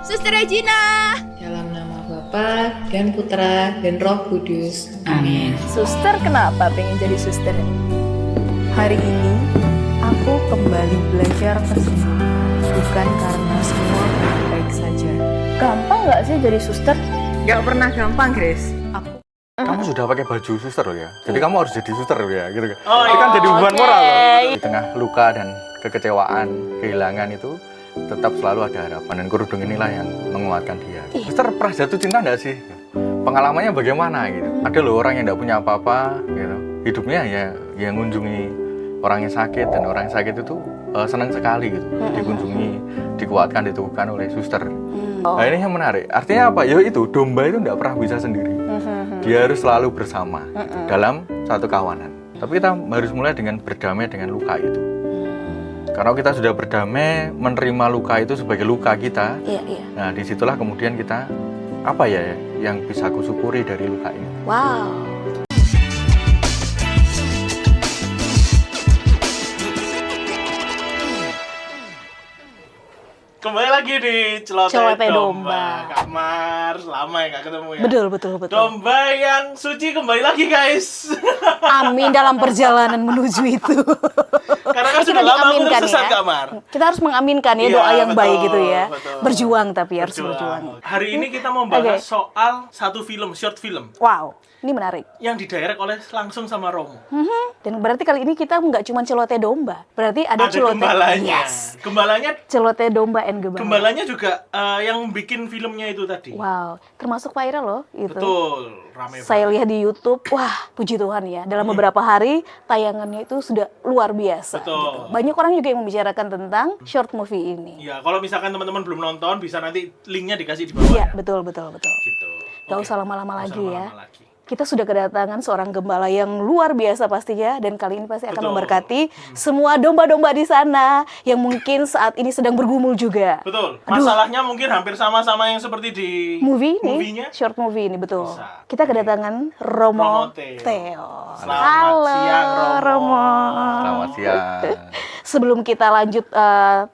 Suster Regina. Dalam nama Bapa dan Putra dan Roh Kudus. Amin. Suster kenapa pengen jadi suster? Hari ini aku kembali belajar tersebut. Bukan karena semua baik-baik saja. Gampang nggak sih jadi suster? Gak pernah gampang, Grace. Kamu sudah pakai baju suster loh ya, jadi kamu harus jadi suster ya, gitu kan? Oh, itu kan jadi beban moral loh. Di tengah luka dan kekecewaan, kehilangan itu tetap selalu ada harapan, dan kerudung inilah yang menguatkan dia. Suster pernah jatuh cinta nggak sih? Pengalamannya bagaimana gitu? Ada loh orang yang nggak punya apa-apa, gitu. Hidupnya ya ngunjungi orang yang sakit, dan orang yang sakit itu senang sekali gitu, dikunjungi, dikuatkan, diteguhkan oleh suster. Nah ini yang menarik, artinya apa? Ya itu, domba itu nggak pernah bisa sendiri. Dia harus selalu bersama dalam satu kawanan. Tapi kita harus mulai dengan berdamai dengan luka itu. Karena kita sudah berdamai, menerima luka itu sebagai luka kita. Nah disitulah kemudian kita, apa ya yang bisa aku syukuri dari luka ini. Wow. Kembali lagi di Celoteh Domba. Kak Mars, lama ya gak ketemu ya. Betul. Domba yang suci kembali lagi guys. Amin dalam perjalanan menuju itu. Karena kan sudah lama aku tersesat Kak Mar. Kita harus mengaminkan ya Iya, doa yang betul, baik gitu ya. betul. Berjuang tapi harus berjuang. Hari ini kita mau bahas soal satu film, short film Wow, ini menarik. yang didirect oleh langsung sama Romo. Dan berarti kali ini kita nggak cuma celoteh domba. Berarti ada celoteh. gembalanya. Yes. Gembalanya Celoteh domba and gembala. Gembalanya juga yang bikin filmnya itu tadi. Wow, termasuk viral loh itu. Betul, rame Saya banget. lihat di YouTube, wah puji Tuhan ya. Dalam beberapa hari tayangannya itu sudah luar biasa. Betul. Gitu. Banyak orang juga yang membicarakan tentang short movie ini. Ya, kalau misalkan teman-teman belum nonton, bisa nanti linknya dikasih di bawah. Iya, Ya. betul. Gitu. Gak Oke. usah lama-lama Nggak usah lagi ya. lama-lama lagi. Kita sudah kedatangan seorang gembala yang luar biasa pastinya, dan kali ini pasti akan Betul. memberkati semua domba-domba di sana yang mungkin saat ini sedang bergumul juga. Betul. Masalahnya mungkin hampir sama-sama yang seperti di Movie-nya, short movie ini betul. Bisa. Kita kedatangan Romo Romo Theo. Theo. Selamat Halo, siang, Romo. Selamat siang. Sebelum kita lanjut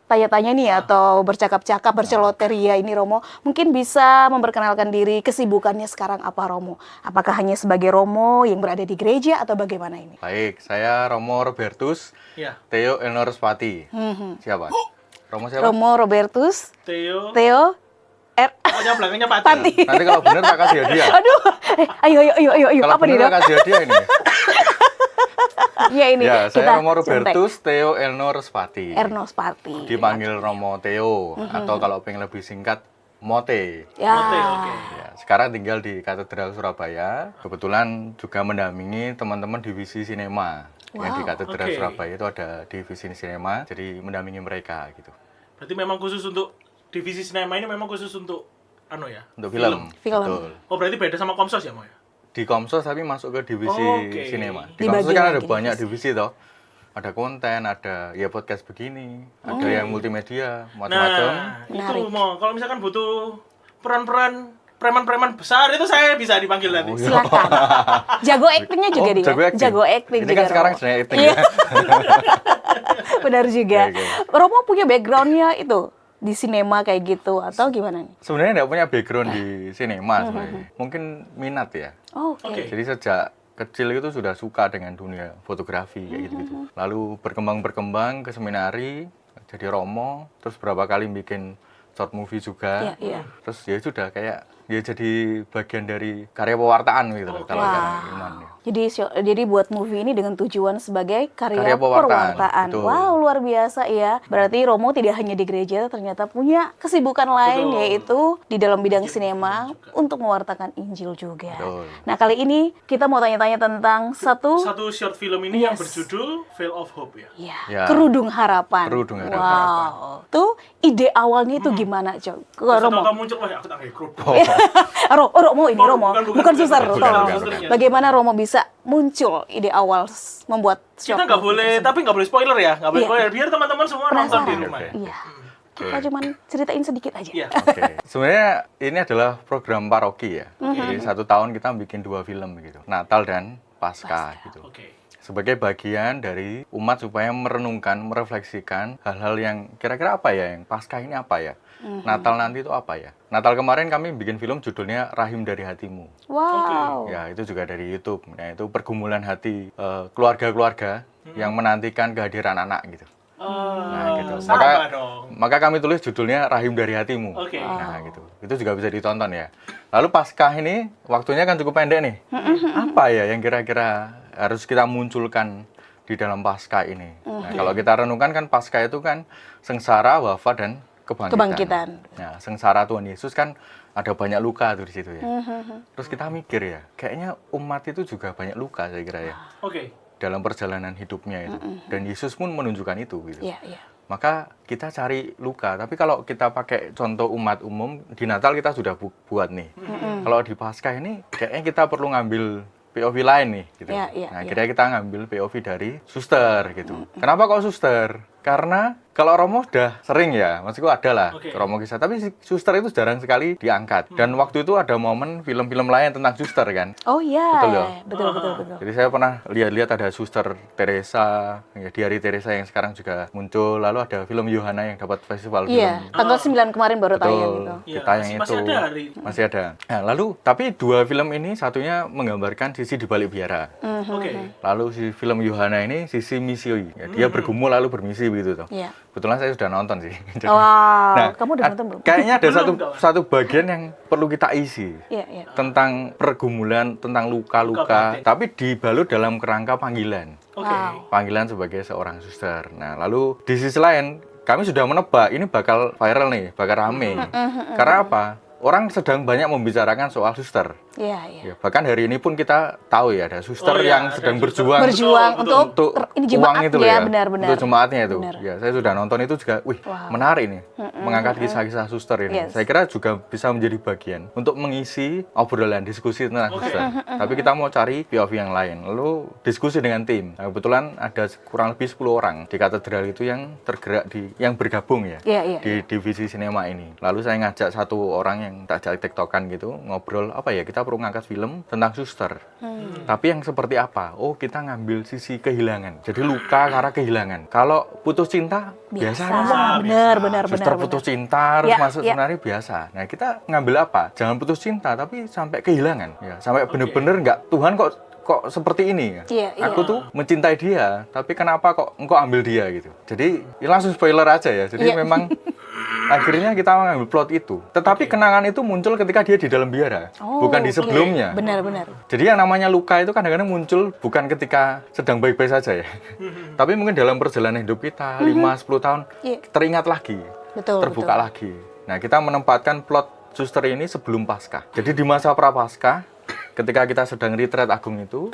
tanya-tanya nih atau bercakap-cakap, berceloteria ini Romo, mungkin bisa memperkenalkan diri, kesibukannya sekarang apa Romo? Apakah hanya sebagai Romo yang berada di gereja atau bagaimana ini? Baik, saya Romo Robertus Ya, Theo Elnor Spati. Siapa? Romo siapa? Romo Robertus Theo. Theo Pokoknya belakangnya Pati. Pati. Nanti kalau benar tak kasih hadiah. Aduh, ayo Kalau apa nih benar Dok? tak kasih hadiah ini. Ya ini Ya, kita saya Romo contek. Robertus Theo Elnor Spati. Erno Spati. Dipanggil Romo Theo, atau kalau pengen lebih singkat, Mote. Ya. Oke. Ya, sekarang tinggal di Katedral Surabaya. Kebetulan juga mendampingi teman-teman divisi sinema. Yang di Katedral Oke. Surabaya itu ada divisi sinema, jadi mendampingi mereka gitu. Berarti memang khusus untuk divisi sinema ini memang khusus untuk ya. Untuk film. Film. Betul. Oh, berarti beda sama Komsos ya, Mo ya? Di Komsos tapi masuk ke divisi Oke. sinema. Di Dibagi Komsos kan ada lagi banyak divisi. divisi toh. Ada konten, ada ya podcast begini, ada yang multimedia, Nah, macam-macam. itu Menarik. Mo, kalau misalkan butuh peran-peran preman-preman besar itu saya bisa dipanggil nanti. Silakan. Jago actingnya juga dia. Jago acting Ini juga. kan sekarang Romo. sedang acting Iya. ya. Benar juga. Oke. Romo punya backgroundnya itu di sinema kayak gitu atau gimana nih? Sebenarnya nggak punya background di sinema sebenarnya. Mungkin minat ya. Oh, Oke. Oke. Jadi sejak kecil itu sudah suka dengan dunia fotografi kayak gitu-gitu. Lalu berkembang ke seminari, jadi Romo, terus berapa kali bikin short movie juga. Iya. Terus ya sudah kayak ya jadi bagian dari karya pewartaan gitu loh, kalau kata Iman ya. Jadi buat movie ini dengan tujuan sebagai karya Karya pewartaan, pewartaan. betul. Wow, luar biasa ya. Berarti Romo tidak hanya di gereja, ternyata punya kesibukan lain Betul. yaitu di dalam bidang sinema untuk mewartakan Injil juga. Betul. Nah, kali ini kita mau tanya-tanya tentang satu Short film ini yang Yes. berjudul Veil of Hope ya. ya, Ya. Kerudung Harapan. Kerudung Harapan. Wow. Tuh ide awalnya itu gimana, Cok? Romo Romo. muncul wah aku tak kayak kerudung. Romo ini Romo, bukan susar. bukan, Tolong. bukan. Bagaimana Romo bisa muncul ide awal membuat Kita short nggak movie boleh, tersebut? tapi nggak boleh spoiler ya, nggak boleh Iya. spoiler biar teman-teman semua nonton di Penasaran. rumah. Oke. Ya. Iya. Kita cuman ceritain sedikit aja. Iya. Oke. Sebenarnya ini adalah program paroki ya. Jadi 1 tahun kita bikin 2 film gitu. Natal dan Paskah gitu. Oke. sebagai bagian dari umat supaya merenungkan, merefleksikan hal-hal yang kira-kira apa ya, yang Paskah ini apa ya, Natal nanti itu apa ya. Natal kemarin kami bikin film judulnya Rahim dari Hatimu. Wow. Ya, itu juga dari YouTube. Nah, itu pergumulan hati keluarga-keluarga yang menantikan kehadiran anak gitu. Nah, gitu. Sama dong. Maka kami tulis judulnya Rahim dari Hatimu. Oke. Nah, gitu. Itu juga bisa ditonton ya. Lalu Paskah ini waktunya kan cukup pendek nih. Apa ya yang kira-kira harus kita munculkan di dalam Paskah ini? Nah, kalau kita renungkan kan Paskah itu kan sengsara, wafat dan kebangkitan. Nah, sengsara Tuhan Yesus kan ada banyak luka tuh di situ ya. Terus kita mikir ya, kayaknya umat itu juga banyak luka saya kira ya. Oke. Dalam perjalanan hidupnya itu. Dan Yesus pun menunjukkan itu gitu. Iya, iya. Maka kita cari luka. Tapi kalau kita pakai contoh umat umum, di Natal kita sudah buat nih. Kalau di Paskah ini kayaknya kita perlu ngambil POV lain nih gitu. Nah, akhirnya kita ngambil POV dari suster gitu. Kenapa kok suster? Karena kalau Romo udah sering ya, maksudku ada lah Romo kisah, tapi si suster itu jarang sekali diangkat. Dan waktu itu ada momen film-film lain tentang suster kan. Oh iya, Betul ya? betul. Jadi saya pernah lihat ada suster Teresa, ya, Diari Teresa yang sekarang juga muncul. Lalu ada film Yohana yang dapat festival Iya, film. tanggal 9 kemarin baru tayang Betul, gitu. Iya, ditayang masih itu. ada hari. Masih ada. Nah, lalu tapi dua film ini satunya menggambarkan sisi di balik biara. Oke. Lalu si film Yohana ini sisi misioi. Ya, dia bergumul lalu bermisi begitu tuh. Iya. Kebetulan saya sudah nonton sih. Jadi, Wow, kamu udah nonton belum? kayaknya ada Belum, dong. satu bagian yang perlu kita isi. Iya, iya. Tentang pergumulan, tentang Luka luka-luka, batin. tapi dibalut dalam kerangka panggilan. Oke. Wow. Panggilan sebagai seorang suster. Nah, lalu di sisi lain, kami sudah menebak ini bakal viral nih, bakal rame. Karena apa? Orang sedang banyak membicarakan soal suster. Iya, iya. Ya, bahkan hari ini pun kita tahu ya ada suster Oh, iya, yang ada sedang suster. berjuang Berjuang Betul, untuk ini uang jemaat itu loh ya, benar-benar. untuk jemaatnya itu. Benar. Ya, saya sudah nonton itu juga, wih, Wow. menarik nih, mengangkat kisah-kisah suster ini. Yes. Saya kira juga bisa menjadi bagian untuk mengisi obrolan diskusi tentang suster. Tapi kita mau cari POV yang lain, lalu diskusi dengan tim. Nah, kebetulan ada kurang lebih 10 orang di katedral itu yang tergerak yang bergabung ya Iya, iya. di divisi sinema ini. Lalu saya ngajak satu orang yang tak ajak tektokan gitu, ngobrol apa ya, kita perlu ngangkat film tentang suster. Tapi yang seperti apa? Oh, kita ngambil sisi kehilangan. Jadi luka karena kehilangan. Kalau putus cinta biasa Romo. Benar. Suster putus cinta harus Ya, masuk ya. sebenarnya biasa. Nah, kita ngambil apa? Jangan putus cinta tapi sampai kehilangan ya. Sampai bener-bener nggak, Tuhan kok seperti ini ya. Iya, iya. Aku tuh mencintai dia, tapi kenapa kok engkau ambil dia gitu. Jadi ya langsung spoiler aja ya. Jadi Iya. memang akhirnya kita mengambil plot itu. Tetapi kenangan itu muncul ketika dia di dalam biara, Oh, bukan di oke. sebelumnya. Benar. Jadi yang namanya luka itu kadang-kadang muncul bukan ketika sedang baik-baik saja ya. Tapi mungkin dalam perjalanan hidup kita 5-10 tahun Iya. teringat lagi, Betul, terbuka lagi. Nah, kita menempatkan plot suster ini sebelum Paskah. Jadi di masa Prapaskah, ketika kita sedang retreat agung itu,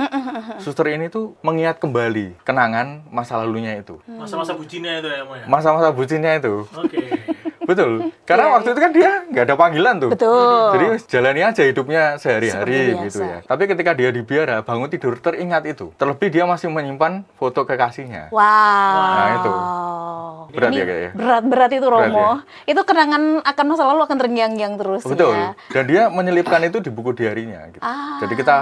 suster ini tuh mengingat kembali kenangan masa lalunya itu. Masa-masa bucinnya itu ya, Mo ya. Masa-masa bucinnya itu. Oke. Betul. Karena Iya, waktu itu kan dia nggak ada panggilan tuh. Betul. Jadi jalani aja hidupnya sehari-hari Seperti gitu biasa. ya. Tapi ketika dia di biara, bangun tidur teringat itu. Terlebih dia masih menyimpan foto kekasihnya. Wow. Nah, itu. Berat Ini ya kayaknya. Berat itu Romo. Berat Itu kenangan akan masa lalu akan terngiang-ngiang terus Betul. ya. Dan dia menyelipkan itu di buku diarinya gitu. Ah. Jadi kita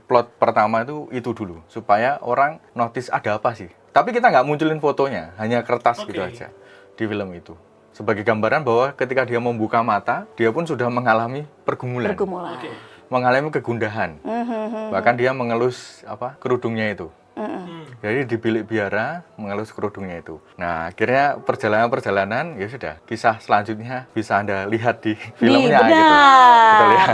plot pertama itu dulu supaya orang notice ada apa sih. Tapi kita nggak munculin fotonya, hanya kertas gitu Oke. aja di film itu. Sebagai gambaran bahwa ketika dia membuka mata, dia pun sudah mengalami pergumulan. Pergumulan. Oke. Mengalami kegundahan. Bahkan dia mengelus kerudungnya itu. Jadi di bilik biara mengelus kerudungnya itu. Nah, akhirnya perjalanan ya sudah. Kisah selanjutnya bisa Anda lihat di filmnya gitu. Betul ya.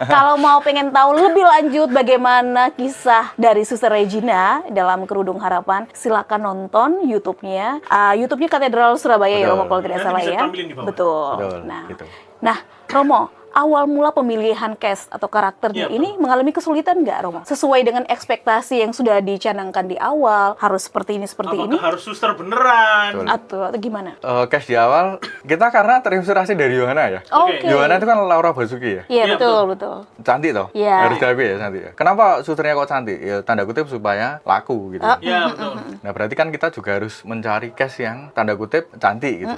Kalau mau pengen tahu lebih lanjut bagaimana kisah dari Suster Regina dalam Kerudung Harapan, silakan nonton YouTube-nya. YouTube-nya Katedral Surabaya ya Betul. Romo kalau tidak Nanti salah bisa ya. tampilin di bawah. Betul. Betul, Nah, gitu. nah Romo, awal mula pemilihan cast atau karakternya Iya, ini mengalami kesulitan nggak Romo? Sesuai dengan ekspektasi yang sudah dicanangkan di awal, harus seperti ini Apakah harus suster beneran? Betul. atau gimana? Cast di awal kita karena terinspirasi dari Yohana ya. Oke. Yohana itu kan Laura Basuki ya. Iya, Iya, betul. Cantik toh? Iya. Harus diakui ya cantik ya. Kenapa susternya kok cantik? Ya tanda kutip supaya laku gitu. Ya, betul. Nah, berarti kan kita juga harus mencari cast yang tanda kutip cantik gitu.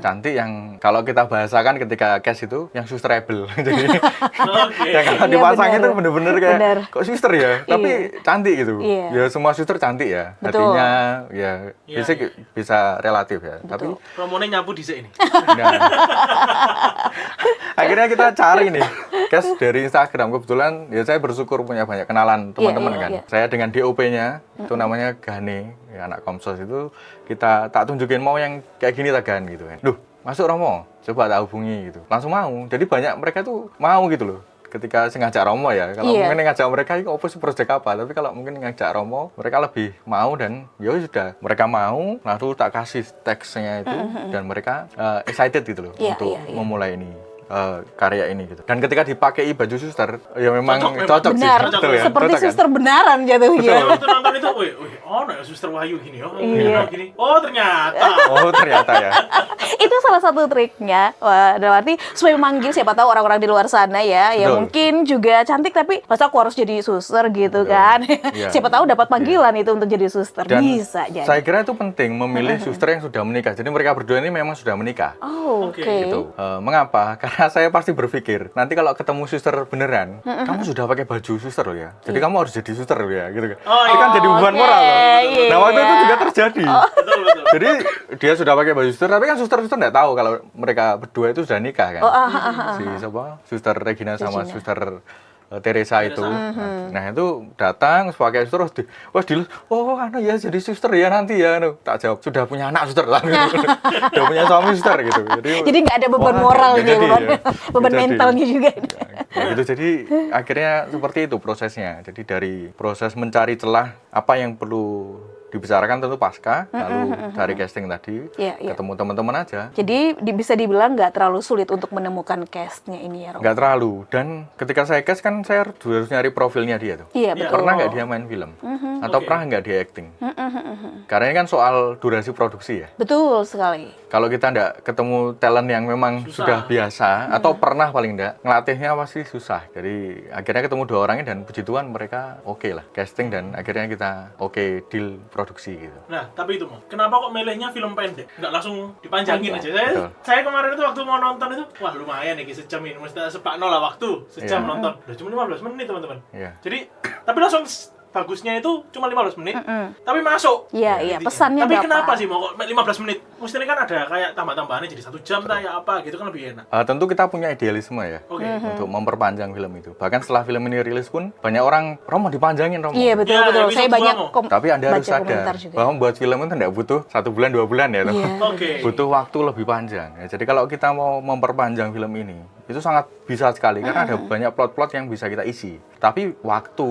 Cantik yang kalau kita bahasakan ketika cast itu yang suster rebel. Jadi Oke. ya kalau Iya, dipasang bener. itu bener-bener kayak Bener. kok suster ya, tapi cantik gitu. Iya. Ya semua suster cantik ya. Betul. Hatinya ya Iya, bisa relatif ya. Tapi Romone nyapu dhisik ini. nah, akhirnya kita cari nih cash dari Instagram. Kebetulan ya saya bersyukur punya banyak kenalan teman-teman iya, kan. iya. Saya dengan DOP-nya itu namanya Gane, ya, anak Komsos itu kita tak tunjukin mau yang kayak gini tak Gan gitu kan. Duh, masuk Romo, coba tak hubungi gitu. Langsung mau. Jadi banyak mereka tuh mau gitu loh. Ketika saya ngajak Romo ya, kalau Iya. mungkin ngajak mereka itu apa sih proyek apa, tapi kalau mungkin ngajak Romo, mereka lebih mau dan ya sudah, mereka mau, lalu tak kasih teksnya itu dan mereka excited gitu loh Iya, untuk iya, iya. memulai ini karya ini gitu. Dan ketika dipakai baju suster, ya memang Cocok, cocok sih, Benar, betul ya, seperti cocok kan? suster beneran jatuhnya. Saya waktu nonton itu, wih, oh no, suster Wahyu gini, oh Iya. gini. Oh ternyata. Oh ternyata ya. Itu salah satu triknya. Wah, dalam arti supaya memanggil siapa tahu orang-orang di luar sana ya, yang Betul. mungkin juga cantik tapi masa aku harus jadi suster gitu kan. Iya. Siapa tahu dapat panggilan itu untuk jadi suster. Dan Bisa jadi. saya kira itu penting memilih suster yang sudah menikah. Jadi mereka berdua ini memang sudah menikah. Oh, oke. Oke. Gitu. Mengapa? Karena saya pasti berpikir nanti kalau ketemu suster beneran, kamu sudah pakai baju suster loh ya. Jadi kamu harus jadi suster loh ya, gitu kan. Oh, Itu kan jadi beban oke, moral loh. iya. Nah waktu itu juga terjadi. Betul, betul. Jadi dia sudah pakai baju suster, tapi kan suster-suster nggak tahu kalau mereka berdua itu sudah nikah kan. Si siapa? Suster Regina sama suster Teresa itu. Nah itu datang pakai suster, oh anu ya jadi suster ya nanti ya. Anu. Tak jawab sudah punya anak suster lah. Sudah punya suami suster gitu. Jadi nggak ada beban wah, moral nggak gitu, jadi, beban, ya. beban Nggak jadi. mentalnya juga. Ya, gitu. Jadi akhirnya seperti itu prosesnya. Jadi dari proses mencari celah apa yang perlu dibicarakan tentu pasca, lalu cari casting tadi, Iya, iya. ketemu teman-teman aja. Jadi bisa dibilang nggak terlalu sulit untuk menemukan castnya ini ya, Romo? Nggak terlalu. Dan ketika saya cast kan saya harus nyari profilnya dia tuh. Iya, betul. Pernah nggak dia main film? Atau Oke. pernah nggak dia acting? Karena ini kan soal durasi produksi ya. Betul sekali. Kalau kita nggak ketemu talent yang memang Susah. sudah biasa atau pernah paling nggak, ngelatihnya pasti susah. Jadi akhirnya ketemu dua orangnya dan puji Tuhan mereka oke lah casting dan akhirnya kita oke deal produksi gitu. Nah, tapi itu, Mo. Kenapa kok milihnya film pendek? Nggak langsung dipanjangin aja. Betul. Saya kemarin itu waktu mau nonton itu, wah lumayan nih, sejam ini. Mesti sepakno lah waktu, sejam Iya. nonton. Udah cuma 15 menit, teman-teman. Iya. Jadi, tapi langsung bagusnya itu cuma 15 menit, tapi masuk. Iya, iya. Intinya. Pesannya Tapi dapat. kenapa sih mau kok 15 menit? Mestinya kan ada kayak tambah-tambahannya jadi 1 jam lah ya apa gitu kan lebih enak. Tentu kita punya idealisme ya Oke. untuk memperpanjang film itu. Bahkan setelah film ini rilis pun banyak orang Romo dipanjangin Romo. Iya, betul, Ya, betul. episode Saya dua, banyak Mo. Tapi Anda harus baca sadar komentar juga. bahwa buat film itu tidak butuh 1 bulan 2 bulan ya, toh. Iya. Oke. Butuh waktu lebih panjang. Ya, jadi kalau kita mau memperpanjang film ini, itu sangat bisa sekali karena ada banyak plot-plot yang bisa kita isi. Tapi waktu,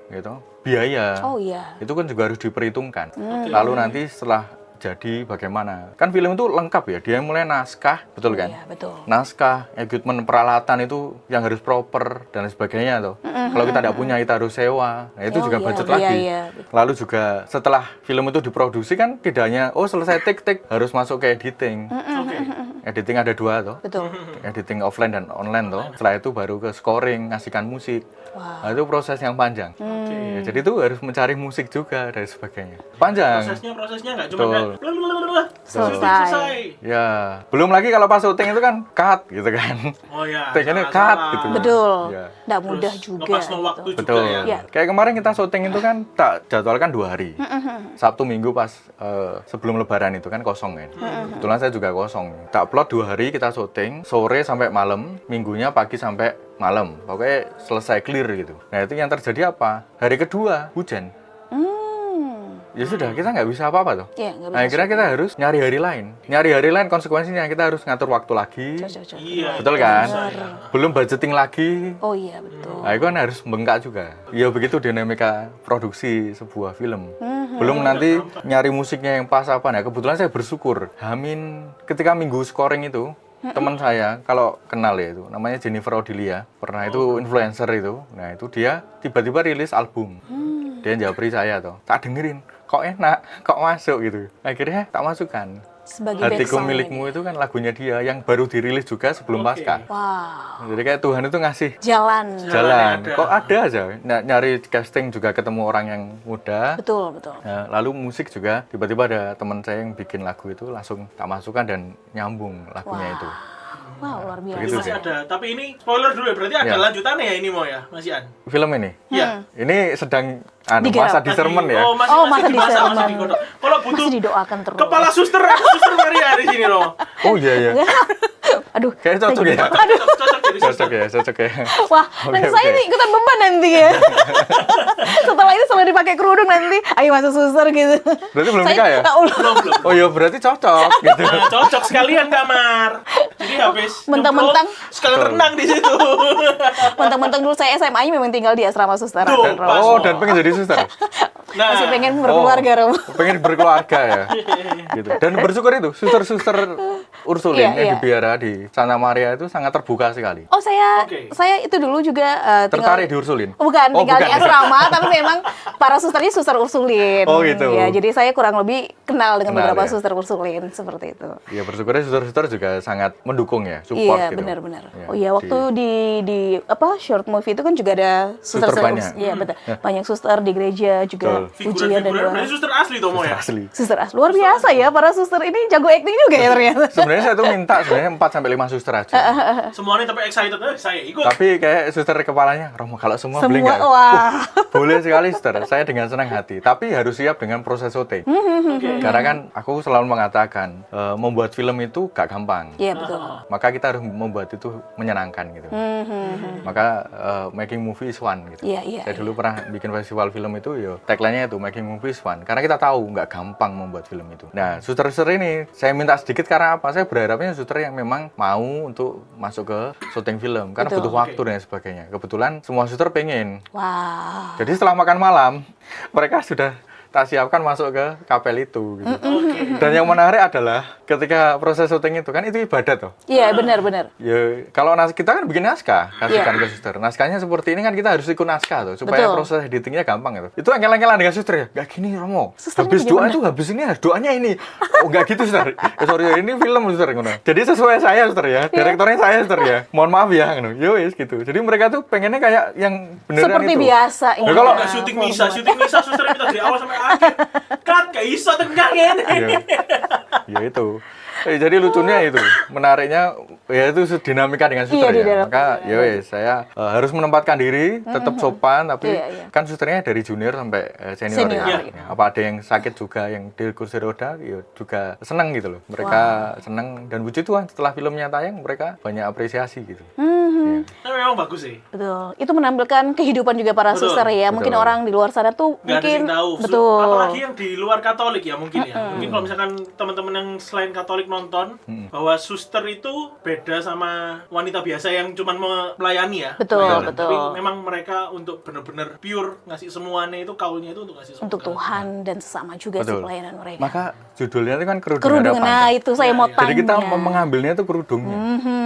gitu, biaya, Oh iya. itu kan juga harus diperhitungkan. Lalu nanti setelah jadi bagaimana? Kan film itu lengkap ya. Dia mulai naskah, betul kan? Iya, betul. Naskah, equipment peralatan itu yang harus proper dan sebagainya tuh. Kalau kita tidak punya kita harus sewa. Nah, itu Oh, juga iya, budget iya, lagi. iya, betul. Lalu juga setelah film itu diproduksi kan tidak hanya selesai take harus masuk ke editing. Oke. Editing ada 2 tuh. Betul. Editing offline dan online tuh. Setelah itu baru ke scoring, ngasihkan musik. Wah. Nah, itu proses yang panjang. Oke. Ya, jadi itu harus mencari musik juga dan sebagainya. Panjang. Prosesnya nggak cuma Betul. kayak blablabla, Selesai. Ya, belum lagi kalau pas syuting itu kan cut gitu kan. Oh ya. Take ini cut salah-salah. gitu. Betul. Iya. Nggak Terus mudah juga. ngepasno gitu. waktu juga Betul. ya. Iya. Kayak kemarin kita syuting itu kan tak jadwalkan 2 hari. Sabtu Minggu pas sebelum Lebaran itu kan kosong kan. Kebetulan saya juga kosong. Tak plot 2 hari kita syuting, sore sampai malam, minggunya pagi sampai malam. Pokoknya selesai clear gitu. Nah itu yang terjadi apa? Hari kedua hujan. Ya sudah, kita nggak bisa apa-apa tuh. Iya, nggak Nah, bisa. akhirnya kita harus nyari hari lain. Nyari hari lain konsekuensinya kita harus ngatur waktu lagi. Cocok. Iya. Betul itu kan? susah ya. Belum budgeting lagi. Oh iya, betul. Nah, itu kan harus bengkak juga. Ya begitu dinamika produksi sebuah film. Belum nanti nyari musiknya yang pas apa. Nah, kebetulan saya bersyukur. Ketika minggu scoring itu, teman saya, kalau kenal ya itu, namanya Jennifer Odilia. Pernah itu influencer itu. Nah, itu dia tiba-tiba rilis album. Dia japri saya tuh. Tak dengerin. Kok enak, kok masuk gitu. Akhirnya tak masukkan. Sebagai Hatiku backsound Milikmu ini. itu kan lagunya dia yang baru dirilis juga sebelum Oke. pasca. Wow. Jadi kayak Tuhan itu ngasih Jalan. jalan. ada. Kok ada aja. Nyari casting juga ketemu orang yang muda. Betul, betul. Nah, lalu musik juga tiba-tiba ada teman saya yang bikin lagu itu langsung tak masukkan dan nyambung lagunya Wah. itu. Wow, luar biasa. Begitu Masih sih. ada, tapi ini spoiler dulu ya, berarti ada Ya. lanjutannya ya ini mau ya, Mas Ian? Film ini. Iya. Ini sedang Digarap. masa discernment ya. Oh, masih, Oh, masih masa dimasak, discernment. masih digodok. Kalau butuh Masih didoakan terus. kepala suster Maria di sini loh. Oh iya iya. Aduh. Kayaknya cocok saya ya. jadi- Cocok jadi suster. Cocok ya. Wah, Oke, nanti saya oke. nih ikutan beban nanti ya. Setelah ini selalu dipakai kerudung nanti, ayo masuk suster gitu. Berarti belum Saya nikah ya? belum. Belum. Oh iya berarti cocok gitu. Nah, cocok sekalian kamar. Jadi habis Mentang-mentang- nyemplung, sekalian renang di situ. Mentang-mentang dulu saya SMA-nya memang tinggal di asrama suster. Tuh, Rom. pas. Oh dan pengen jadi suster. Nah, Masih pengen berkeluarga, Rom. Pengen berkeluarga ya. Gitu. Dan bersyukur itu suster-suster Ursulin Iya, yang iya. di Biara di Santa Maria itu sangat terbuka sekali. Oh, saya Oke. itu dulu juga tinggal Tertarik di Ursulin? Bukan, Oh, tinggal di bukan. asrama, tapi memang para susternya suster Ursulin. Oh, gitu. Ya, jadi saya kurang lebih kenal dengan Kenal, beberapa ya. suster Ursulin seperti itu. Ya bersyukurnya suster-suster juga sangat mendukung ya, support Iya, gitu. benar-benar. Ya, Oh iya, waktu di apa short movie itu kan juga ada Suster banyak. Iya, betul. Banyak suster di gereja juga Betul. ujian dan figuran-figuran doa. berarti suster asli tuh mau ya. Asli. Suster luar biasa ya para suster ini jago acting juga ya ternyata. Sebenarnya saya tuh minta sebenarnya 4 sampai 5 suster aja. Semuanya tapi excited, saya ikut. Tapi kayak suster kepalanya, Romo kalau semua boleh Semua nggak? wah. Boleh sekali suster, saya dengan senang hati. Tapi harus siap dengan proses syuting. Oke. Karena kan aku selalu mengatakan membuat film itu gak gampang. Iya, betul. Maka kita harus membuat itu menyenangkan gitu. Maka making movie is fun gitu. Iya, iya, Saya dulu pernah bikin festival film itu, yo tagline-nya itu making movie is fun. Karena kita tahu nggak gampang membuat film itu. Nah, suster-suster ini saya minta sedikit karena apa? Saya berharapnya suster yang memang mau untuk masuk ke syuting film. Karena Betul. butuh waktu dan sebagainya. Kebetulan semua suster pengen. Wah. Jadi setelah makan malam, mereka sudah tak siapkan masuk ke kapel itu. Gitu. Dan yang menarik adalah ketika proses syuting itu kan itu ibadah toh. Iya, benar-benar. Ya kalau kita kan bikin naskah, kasihkan Iya. ke suster. Naskahnya seperti ini kan kita harus ikut naskah tuh supaya Betul. proses editingnya gampang gitu. Itu angel-angelan dengan suster ya. Gak gini Romo. Susternya Habis doa gimana? itu habis ini doanya ini. Oh enggak gitu suster. Sorry ini film suster ngono. Jadi sesuai saya suster ya. Direktornya saya suster ya. Mohon maaf ya ngono. Yo wis gitu. Jadi mereka tuh pengennya kayak yang beneran Seperti itu. biasa. Ya, iya. kalau- Nggak syuting misa suster minta dari awal sampai akhir. Kat, gak iso tengah ini. Iya. Ya itu. Jadi lucunya itu, menariknya ya itu dinamika dengan suster Iya, di ya. dalam- Maka ya wes saya harus menempatkan diri, tetap sopan tapi Iya, iya. kan susternya dari junior sampai senior, Senior, ya. iya. Ya, apa ada yang sakit juga yang di kursi roda ya juga senang gitu loh. Mereka senang dan puji Tuhan setelah filmnya tayang mereka banyak apresiasi gitu. Iya. Nah, memang bagus sih. Betul. Itu menampilkan kehidupan juga para Betul, suster ya. Mungkin betul. orang di luar sana tuh Nggak ada mungkin yang tahu. betul. Apalagi yang di luar Katolik ya mungkin ya. Mungkin kalau misalkan teman-teman yang selain Katolik nonton bahwa suster itu beda sama wanita biasa yang cuma melayani ya. Betul, Melayani. betul. Tapi memang mereka untuk benar-benar pure ngasih semuanya itu kaulnya itu untuk ngasih semuanya. Untuk Tuhan dan sesama juga sih Betul. pelayanan mereka. Maka judulnya itu kan kerudung Kerudung, harapan. nah itu saya mau Iya, iya. tanya. Jadi kita mengambilnya itu kerudungnya. Mhm.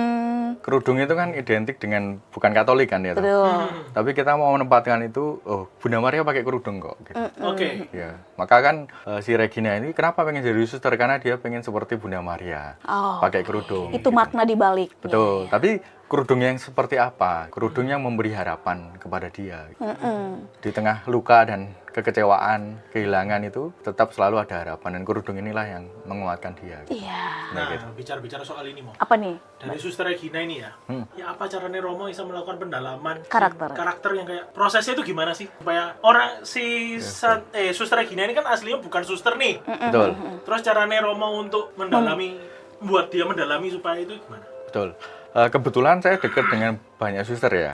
Kerudung itu kan identik dengan bukan Katolik kan ya. toh? Betul. Tapi kita mau menempatkan itu, oh Bunda Maria pakai kerudung kok. Gitu. Oke. Ya, maka kan si Regina ini kenapa pengen jadi suster karena dia pengen seperti Bunda Maria, Oh, pakai kerudung. itu gitu. makna di balik. Betul. Tapi kerudung yang seperti apa? Kerudung yang memberi harapan kepada dia. Di tengah luka dan kekecewaan, kehilangan itu tetap selalu ada harapan dan kerudung inilah yang menguatkan dia. Iya. Nah, bicara-bicara soal ini mau. Apa nih? Dari Suster Regina ini ya. Ya apa caranya Romo bisa melakukan pendalaman Karakter. yang kayak prosesnya itu gimana sih supaya orang Suster Regina ini kan aslinya bukan suster nih. Betul. Terus caranya Romo untuk mendalami buat dia mendalami supaya itu gimana? Betul. Kebetulan saya dekat dengan banyak suster ya.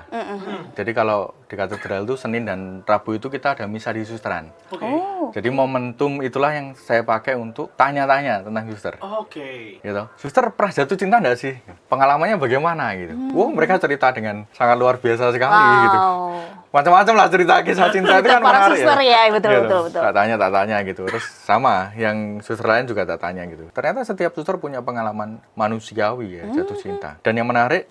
Jadi kalau di katedral itu Senin dan Rabu itu kita ada misa di susteran. Oke. Jadi momentum itulah yang saya pakai untuk tanya-tanya tentang suster. Oke. Gitu. Suster pernah jatuh cinta nggak sih? Pengalamannya bagaimana gitu? Wow, mereka cerita dengan sangat luar biasa sekali gitu. Macam-macam lah cerita kisah cinta itu kan Para menarik suster ya, betul, Gitu. betul. Tak tanya gitu. Terus sama yang suster lain juga tak tanya gitu. Ternyata setiap suster punya pengalaman manusiawi ya jatuh cinta. Dan yang menarik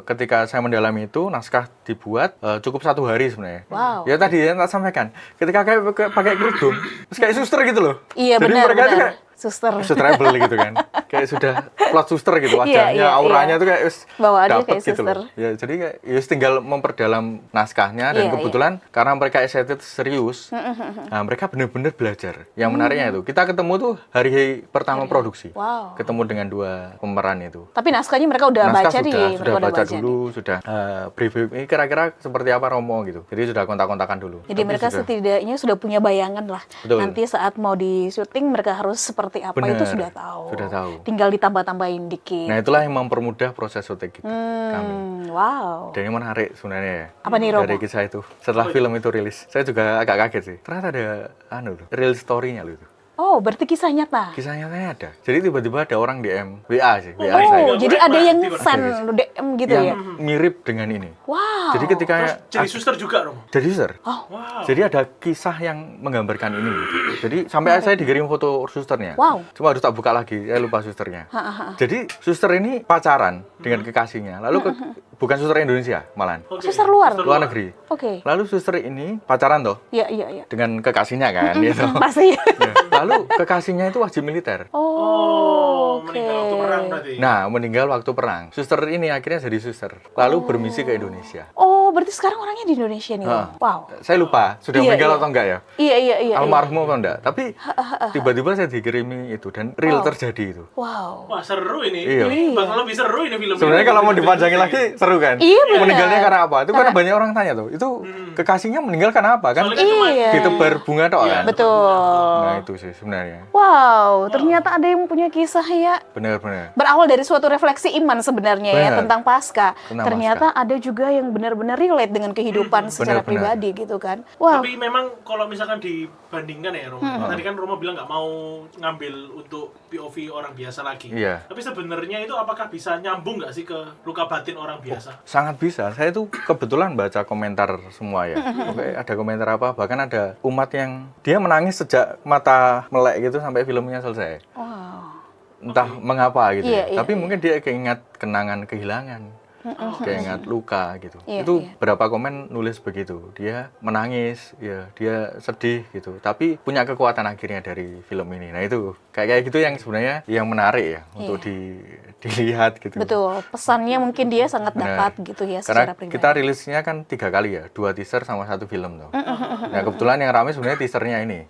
ketika saya mendalami itu naskah dibuat cukup 1 hari sebenarnya. Wow. Ya tadi yang tak sampaikan. Ketika kayak pakai kerudung, terus kayak suster gitu loh. Iya, Jadi benar, mereka itu benar. kayak Suster. sustainable gitu kan. kayak sudah plot suster gitu wajahnya, Iya, iya, auranya iya. tuh kayak Bawaannya dapet kayak gitu suster. loh. Ya, jadi kayak ya tinggal memperdalam naskahnya dan Iya, kebetulan karena mereka excited serius, nah mereka benar-benar belajar. Yang menariknya itu kita ketemu tuh hari pertama produksi, Wow. ketemu dengan 2 pemeran itu. Tapi naskahnya mereka udah Naskah baca nih, sudah mereka udah baca baca dulu, nih. sudah briefing ini kira-kira seperti apa Romo gitu. Jadi sudah kontak-kontakan dulu. Jadi Tapi mereka sudah- setidaknya sudah punya bayangan lah. Betul. Nanti saat mau di syuting mereka harus seperti apa Benar, itu sudah tahu. sudah tahu. Tinggal ditambah-tambahin dikit. Nah itulah yang mempermudah proses syuting gitu, kami. Wow. Dan yang menarik sebenarnya ya. Apa nih, Romo? Dari kisah itu. Setelah film itu rilis, saya juga agak kaget sih. Ternyata ada real story-nya loh itu. Oh, berarti kisah nyata. Kisah nyatanya ada. Jadi tiba-tiba ada orang DM WA sih, WA Oh, saya. jadi ada yang Tiba-tiba. send DM gitu yang ya. mirip dengan ini. Wow. Jadi ketika Terus jadi suster juga, Romo? jadi suster. Oh. Wow. Jadi ada kisah yang menggambarkan ini gitu. Jadi sampai saya dikirim foto susternya. Wow. Cuma harus tak buka lagi, saya lupa susternya. Jadi suster ini pacaran dengan kekasihnya. Lalu bukan suster Indonesia malahan. Oke. Suster luar. Luar negeri. Oke. Lalu suster ini pacaran toh Iya, iya, iya. dengan kekasihnya kan gitu. Pasti. Ya. Lalu kekasihnya itu wajib militer. Oh, oke. meninggal waktu perang berarti. Nah, meninggal waktu perang. Suster ini akhirnya jadi suster. Lalu bermisi ke Indonesia. Oh, berarti sekarang orangnya di Indonesia nih. Hah. Wow. Saya lupa sudah Iya, meninggal iya. atau enggak ya. Iya, iya, iya. Almarhum atau enggak. Tapi tiba-tiba saya dikirimi itu dan real Wow. terjadi itu. Wow. Wah, seru ini. Iya. Ini bakal lebih seru ini film. Sebenarnya kalau mau dipanjangin lagi seru kan? Iya, benar. Meninggalnya karena apa? Itu karena banyak orang tanya tuh. Itu kekasihnya meninggal karena apa kan? Soalnya kan cuma Iya. Ditebar bunga toh Iya. kan? Betul. Nah, itu sih sebenarnya. Wow, ternyata ada yang punya kisah ya. Benar-benar. Berawal dari suatu refleksi iman sebenarnya ya Benar. tentang pasca. Tentang Ternyata ada juga yang benar-benar relate dengan kehidupan secara Benar-benar. pribadi gitu kan. Wow. Tapi memang kalau misalkan dibandingkan ya Romo, tadi kan Romo bilang nggak mau ngambil untuk POV orang biasa lagi. Iya. Tapi sebenarnya itu apakah bisa nyambung nggak sih ke luka batin orang biasa? Sangat bisa. Saya tuh kebetulan baca komentar semua ya. Oke, ada komentar apa? Bahkan ada umat yang dia menangis sejak mata melek gitu sampai filmnya selesai. Wow. Entah mengapa gitu Iya, ya. iya, Tapi mungkin dia keingat kenangan kehilangan. Keingat luka gitu. Iya, Itu iya. berapa komen nulis begitu. Dia menangis, ya, dia sedih gitu. Tapi punya kekuatan akhirnya dari film ini. Nah, itu kayak gitu yang sebenarnya yang menarik ya untuk dilihat gitu. Betul. Pesannya mungkin dia sangat Benar. dapat gitu ya Karena secara pribadi. kita rilisnya kan 3 kali ya, 2 teaser sama 1 film tuh. Nah kebetulan yang ramai sebenarnya teasernya ini.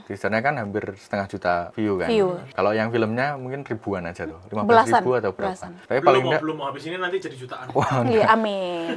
Teasernya kan hampir 1,5 juta view kan. View. Kalau yang filmnya mungkin ribuan aja tuh, 15 Belasan, ribu atau berapa. belasan. Tapi paling enggak, belum mau habis ini nanti jadi jutaan. Iya, amin.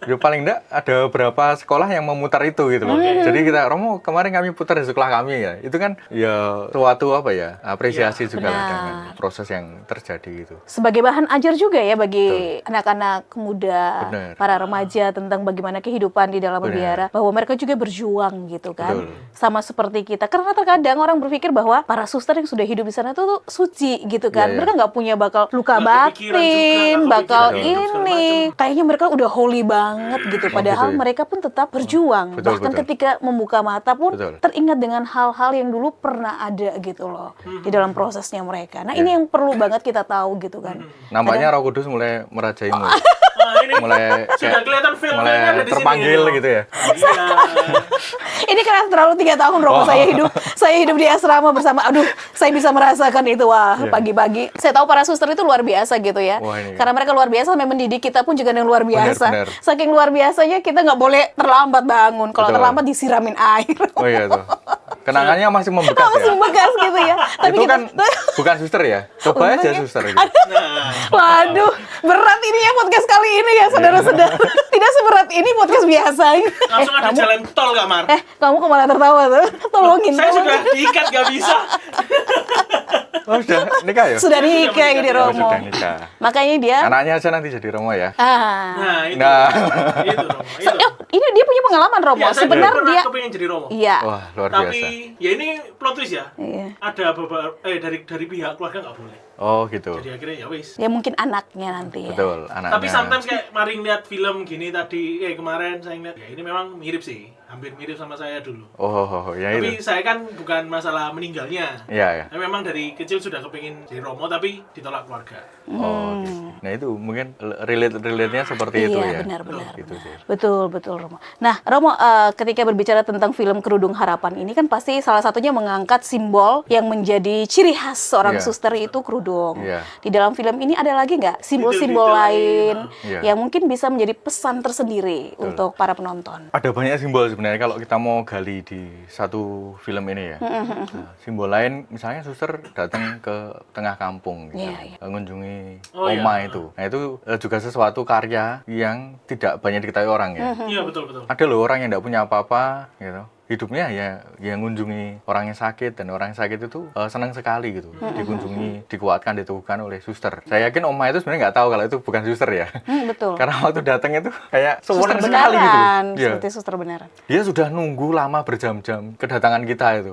ya paling enggak ada beberapa sekolah yang memutar itu gitu loh. Jadi kita, Romo kemarin kami putar di sekolah kami ya. Itu kan ya suatu apa ya, apresiasi juga lah benar. dengan proses yang terjadi gitu. Sebagai bahan ajar juga ya bagi anak-anak muda, Benar. para remaja tentang bagaimana kehidupan di dalam Benar. biara, bahwa mereka juga berjuang gitu kan. Betul. Sama seperti kita. Karena terkadang orang berpikir bahwa para suster yang sudah hidup di sana tuh suci gitu kan. Iya, iya. Mereka nggak punya bakal luka Nggak kepikiran juga, batin, nggak bakal kepikiran hidup segala ini. macam. Kayaknya mereka udah holy banget gitu. Padahal gitu ya. mereka pun tetap berjuang. Betul, Bahkan betul. ketika membuka mata pun Betul. teringat dengan hal-hal yang dulu pernah ada gitu loh. Di dalam prosesnya mereka. Nah Iya. ini yang perlu banget kita tahu gitu kan. Nampaknya Roh Kudus mulai merajaimu. Wah, ini mulai sudah kelihatan film-filmnya mulai ada di sini. terpanggil Romo. gitu ya. Iya. Ini karena terlalu 3 tahun Romo saya hidup di asrama bersama. Aduh, saya bisa merasakan itu wah Iya. pagi-pagi. Saya tahu para suster itu luar biasa gitu ya. Wah, ini. Karena mereka luar biasa, sampai mendidik kita pun juga yang luar biasa. benar. Saking luar biasanya kita nggak boleh terlambat bangun. Kalau Betul. terlambat disiramin air. Oh iya tuh. Kenangannya masih membekas Masih ya. bekas gitu ya. Tapi Itu kita, kan bukan suster ya. Coba aja Untungnya- suster gitu. Nah, waduh, berat ini ya podcast kali ini ya saudara-saudara. Tidak seberat ini podcast biasa. langsung ada jalan tol nggak, Mar? Kamu kok malah tertawa tuh? Tolongin. Saya tolongin. sudah diikat nggak bisa. Oh sudah nikah ya? Sudah nikah ini Oh, Romo. sudah nikah. Makanya dia Anaknya aja nanti jadi Romo ya. Nah, itu. Nah. Itu, Romo. Itu. Ini dia punya pengalaman Romo. Ya, saya Sebenarnya pernah dia kepengen jadi Romo. iya. Wah luar Tapi biasa. ya ini plot twist ya. Iya. Ada beberapa dari pihak keluarga nggak boleh. Oh gitu. Jadi akhirnya ya wis. Ya mungkin anaknya nanti ya. Betul. Anaknya. Tapi sometimes kayak mari ngeliat film gini tadi, kemarin saya ngeliat, ya ini memang mirip sih. hampir mirip sama saya dulu. Ya Tapi itu. saya kan bukan masalah meninggalnya. Iya, ya. Tapi memang dari kecil sudah kepingin jadi Romo tapi ditolak keluarga. Oke. Nah itu mungkin relate-nya seperti itu Iya, ya. benar-benar. Gitu sih. Betul, Romo. Nah, Romo, ketika berbicara tentang film Kerudung Harapan ini kan pasti salah satunya mengangkat simbol yang menjadi ciri khas seorang Iya. suster itu kerudung. Iya. Di dalam film ini ada lagi nggak simbol-simbol Detail-detail lain Iya. yang mungkin bisa menjadi pesan tersendiri untuk para penonton? Ada banyak simbol sebenarnya kalau kita mau gali di satu film ini ya. Nah, simbol lain misalnya suster datang ke tengah kampung gitu, Iya, iya. mengunjungi Oh, iya. oma itu. Nah itu juga sesuatu karya yang tidak banyak diketahui orang ya. Iya betul. Ada loh orang yang tidak punya apa-apa gitu. Hidupnya ya yang mengunjungi orang yang sakit, dan orang yang sakit itu senang sekali gitu dikunjungi, dikuatkan, diteguhkan oleh suster. Saya yakin oma itu sebenarnya nggak tahu kalau itu bukan suster ya. Betul. Karena waktu datang itu kayak Suster senang sekali gitu. beneran, Iya. seperti suster beneran. Dia sudah nunggu lama berjam-jam kedatangan kita itu.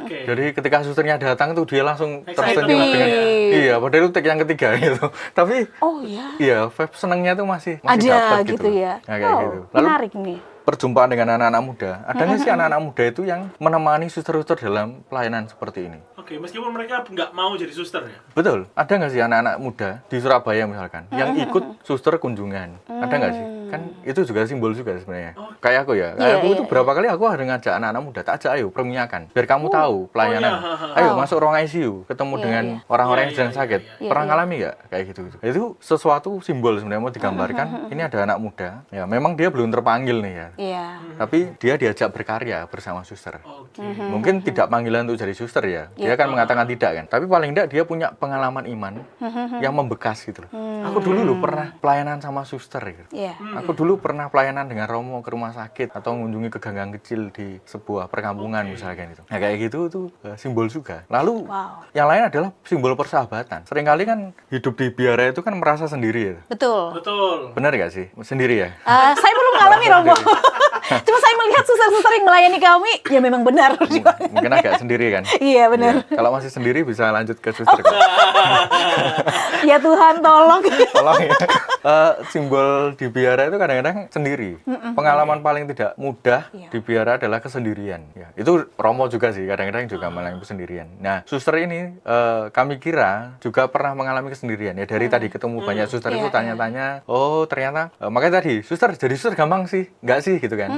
Oke. Jadi ketika susternya datang tuh dia langsung Excited tersenyum banget dengan ya. iya, padahal itu take yang ketiga gitu. Tapi Oh iya. iya, vibe senangnya tuh masih Ada dapat gitu ya. Nah, kayak gitu. Lalu Menarik nih. perjumpaan dengan anak-anak muda. Ada nggak sih anak-anak muda itu yang menemani suster-suster dalam pelayanan seperti ini? Oke, meskipun mereka nggak mau jadi suster ya. Betul. Ada nggak sih anak-anak muda di Surabaya misalkan yang ikut suster kunjungan? Ada nggak sih? Kan itu juga simbol juga sebenarnya. Kayak aku ya. Kayak Iya, aku iya, itu berapa kali aku ada ngajak anak-anak muda, tak ajak ayo perminyakan. Biar kamu tahu pelayanan. iya. Ayo masuk ruang ICU, ketemu Iya, dengan iya. orang-orang Iya, yang sedang iya, sakit. iya. Pernah Iya, ngalami nggak kayak gitu? Itu sesuatu simbol sebenarnya mau digambarkan. Ini ada anak muda. Ya memang dia belum terpanggil nih ya. Iya. Tapi dia diajak berkarya bersama suster. Oke. Mungkin tidak panggilan untuk jadi suster ya. Dia kan mengatakan tidak kan. Tapi paling tidak dia punya pengalaman iman yang membekas gitu loh. Aku dulu loh pernah pelayanan sama suster gitu. Iya. Aku dulu pernah pelayanan dengan Romo ke rumah sakit atau mengunjungi ke gang-gang kecil di sebuah perkampungan misalkan itu. Nah kayak gitu tuh simbol juga. Lalu Wow. yang lain adalah simbol persahabatan. Seringkali kan hidup di biara itu kan merasa sendiri ya. Betul. Betul. Benar gak sih? Sendiri ya? Saya belum ngalami Romo. Cuma saya melihat suster-suster yang melayani kami, ya memang benar. Mungkin agak sendiri kan? Iya benar. Iya. Kalau masih sendiri bisa lanjut ke suster. kok. Ya Tuhan tolong. Tolong ya. Simbol di biara itu kadang-kadang sendiri. Pengalaman paling tidak mudah Iya. di biara adalah kesendirian. Ya, itu Romo juga sih kadang-kadang juga mengalami kesendirian. Nah, suster ini kami kira juga pernah mengalami kesendirian. Ya dari tadi ketemu banyak suster itu Iya, tanya-tanya, oh ternyata makanya tadi suster jadi suster gampang sih, nggak sih gitu kan?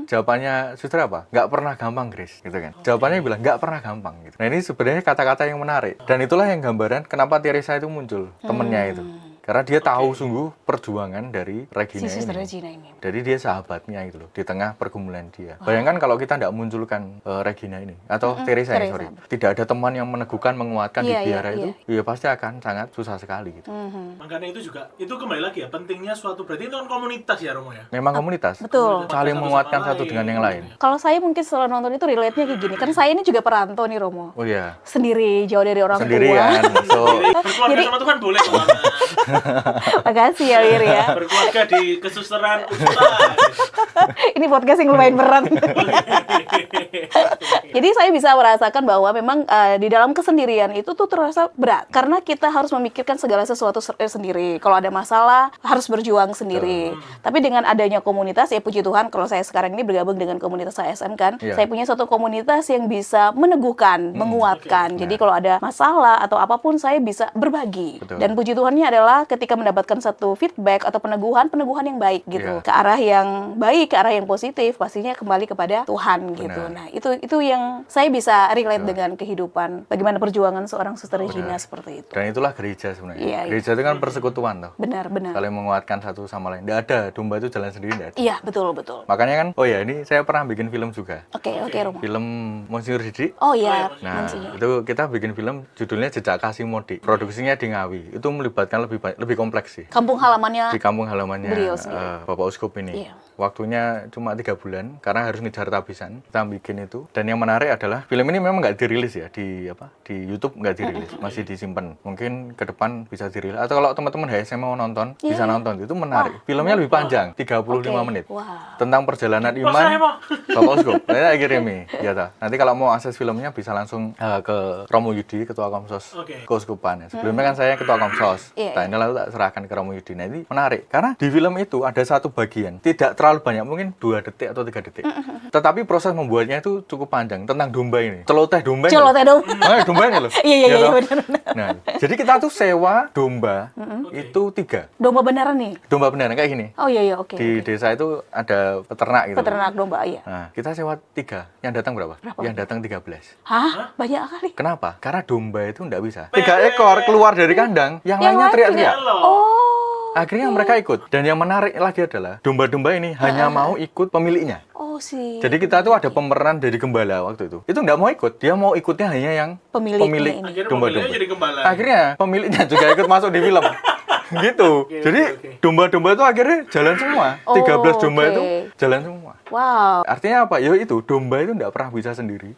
Jawabannya suster apa? Nggak pernah gampang, Grace, gitu kan? Jawabannya bilang nggak pernah gampang. Gitu. Nah ini sebenarnya kata-kata yang menarik. Dan itulah yang gambaran kenapa Teresa itu muncul, temennya itu. Karena dia tahu sungguh perjuangan dari Regina Si Suster ini. Regina ini. Jadi dia sahabatnya gitu loh, di tengah pergumulan dia. Bayangkan kalau kita tidak munculkan Regina ini, atau Teresa ini, sorry. Tidak ada teman yang meneguhkan, menguatkan di Iya, biara iya, itu, ya pasti akan sangat susah sekali gitu. Makanya itu juga, itu kembali lagi ya, pentingnya suatu, berarti itu kan komunitas ya Romo ya? Memang komunitas, Betul. saling Satu menguatkan sama satu lain. dengan yang lain. Kalau saya mungkin setelah nonton itu relate-nya kayak gini. Kan saya ini juga perantau nih Romo. Oh iya, Sendiri, jauh dari orang tua. sendirian. So, Berkeluarga sama Tuhan boleh kok. Makasih ya Wir ya. Berkeluarga di kesusteran Ustaz. Ini podcast yang lumayan berat. Jadi saya bisa merasakan bahwa memang di dalam kesendirian itu tuh terasa berat. Karena kita harus memikirkan segala sesuatu sendiri. Kalau ada masalah, harus berjuang sendiri. Tapi dengan adanya komunitas, ya puji Tuhan kalau saya sekarang ini bergabung dengan komunitas ASN kan, Iya. saya punya satu komunitas yang bisa meneguhkan, menguatkan. Jadi kalau ada masalah atau apapun, saya bisa berbagi. Betul. Dan puji Tuhannya adalah ketika mendapatkan satu feedback atau peneguhan yang baik gitu. Iya. Ke arah yang baik, ke arah yang positif, pastinya kembali kepada Tuhan gitu. Benar. Nah, itu yang saya bisa relate dengan kehidupan. Bagaimana perjuangan seorang Suster Regina seperti itu. dan itulah gereja sebenarnya. Iya, iya. Gereja itu kan persekutuan toh. Benar. Saling menguatkan satu sama lain. Tidak ada domba itu jalan sendiri, tidak ada. Iya, betul. Makanya kan, oh ya ini saya pernah bikin film juga. Oke, Romo. Film Monsinyur Didik. Oh iya, Nah, Monsinyur. itu kita bikin film judulnya Jejak Kasih Modik. Produksinya di Ngawi. Itu melibatkan lebih kompleks sih. Kampung halamannya Di kampung halamannya Beliau sendiri. Bapak Uskup ini. Iya. Waktunya cuma 3 bulan karena harus ngejar tabisan. Kita bikin itu. Dan yang menarik adalah film ini memang nggak dirilis ya di YouTube nggak dirilis, masih disimpan. Mungkin ke depan bisa dirilis. Atau kalau teman-teman HSM mau nonton, bisa nonton. Itu menarik. Filmnya lebih panjang, 35 menit. Wah. Tentang perjalanan Saya iman mau. Bapak Uskup. Saya kirimi. Ya ta. Nanti kalau mau akses filmnya bisa langsung ke Romo Yudi, Ketua Komsos Oke. Keuskupan. Sebelumnya kan saya Ketua Komsos. Iya, Nah, ini lalu tak serahkan ke Romo Yudi. Nah, ini menarik karena di film itu ada satu bagian tidak terlalu terlalu banyak, mungkin 2 detik atau 3 detik. Tetapi proses membuatnya itu cukup panjang tentang domba ini. Celoteh domba ini. Celoteh domba. Domba ini loh. Iya Ya toh? benar-benar. Nah, jadi kita tuh sewa domba itu 3. Domba beneran nih. Domba beneran kayak gini. Oh iya oke. Di desa itu ada peternak gitu. Peternak domba iya. Nah, kita sewa 3. Yang datang berapa? Yang datang 13. Hah? Banyak kali. Kenapa? Karena domba itu nggak bisa. 3 ekor keluar dari kandang, yang lainnya lain teriak-teriak. Oh. Akhirnya mereka ikut. Dan yang menarik lagi adalah domba-domba ini hanya mau ikut pemiliknya. Oh sih. Jadi kita tuh ada pemeran dari gembala waktu itu. Itu nggak mau ikut. Dia mau ikutnya hanya yang Pemiliknya pemilik ini. Akhirnya domba-domba. pemiliknya jadi gembala. Akhirnya pemiliknya juga ikut masuk di film. Gitu. Jadi domba-domba itu akhirnya jalan semua. 13 domba itu jalan semua. Wow. Artinya apa? Ya itu, domba itu nggak pernah bisa sendiri.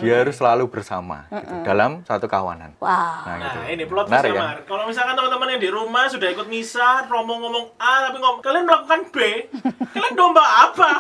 Dia harus selalu bersama gitu, dalam satu kawanan. Wow. Gitu. Nah, ini plot Menarik, twist kan? Mar. Kalau misalkan teman-teman yang di rumah sudah ikut misa, Romo ngomong A tapi kalian melakukan B, kalian domba apa?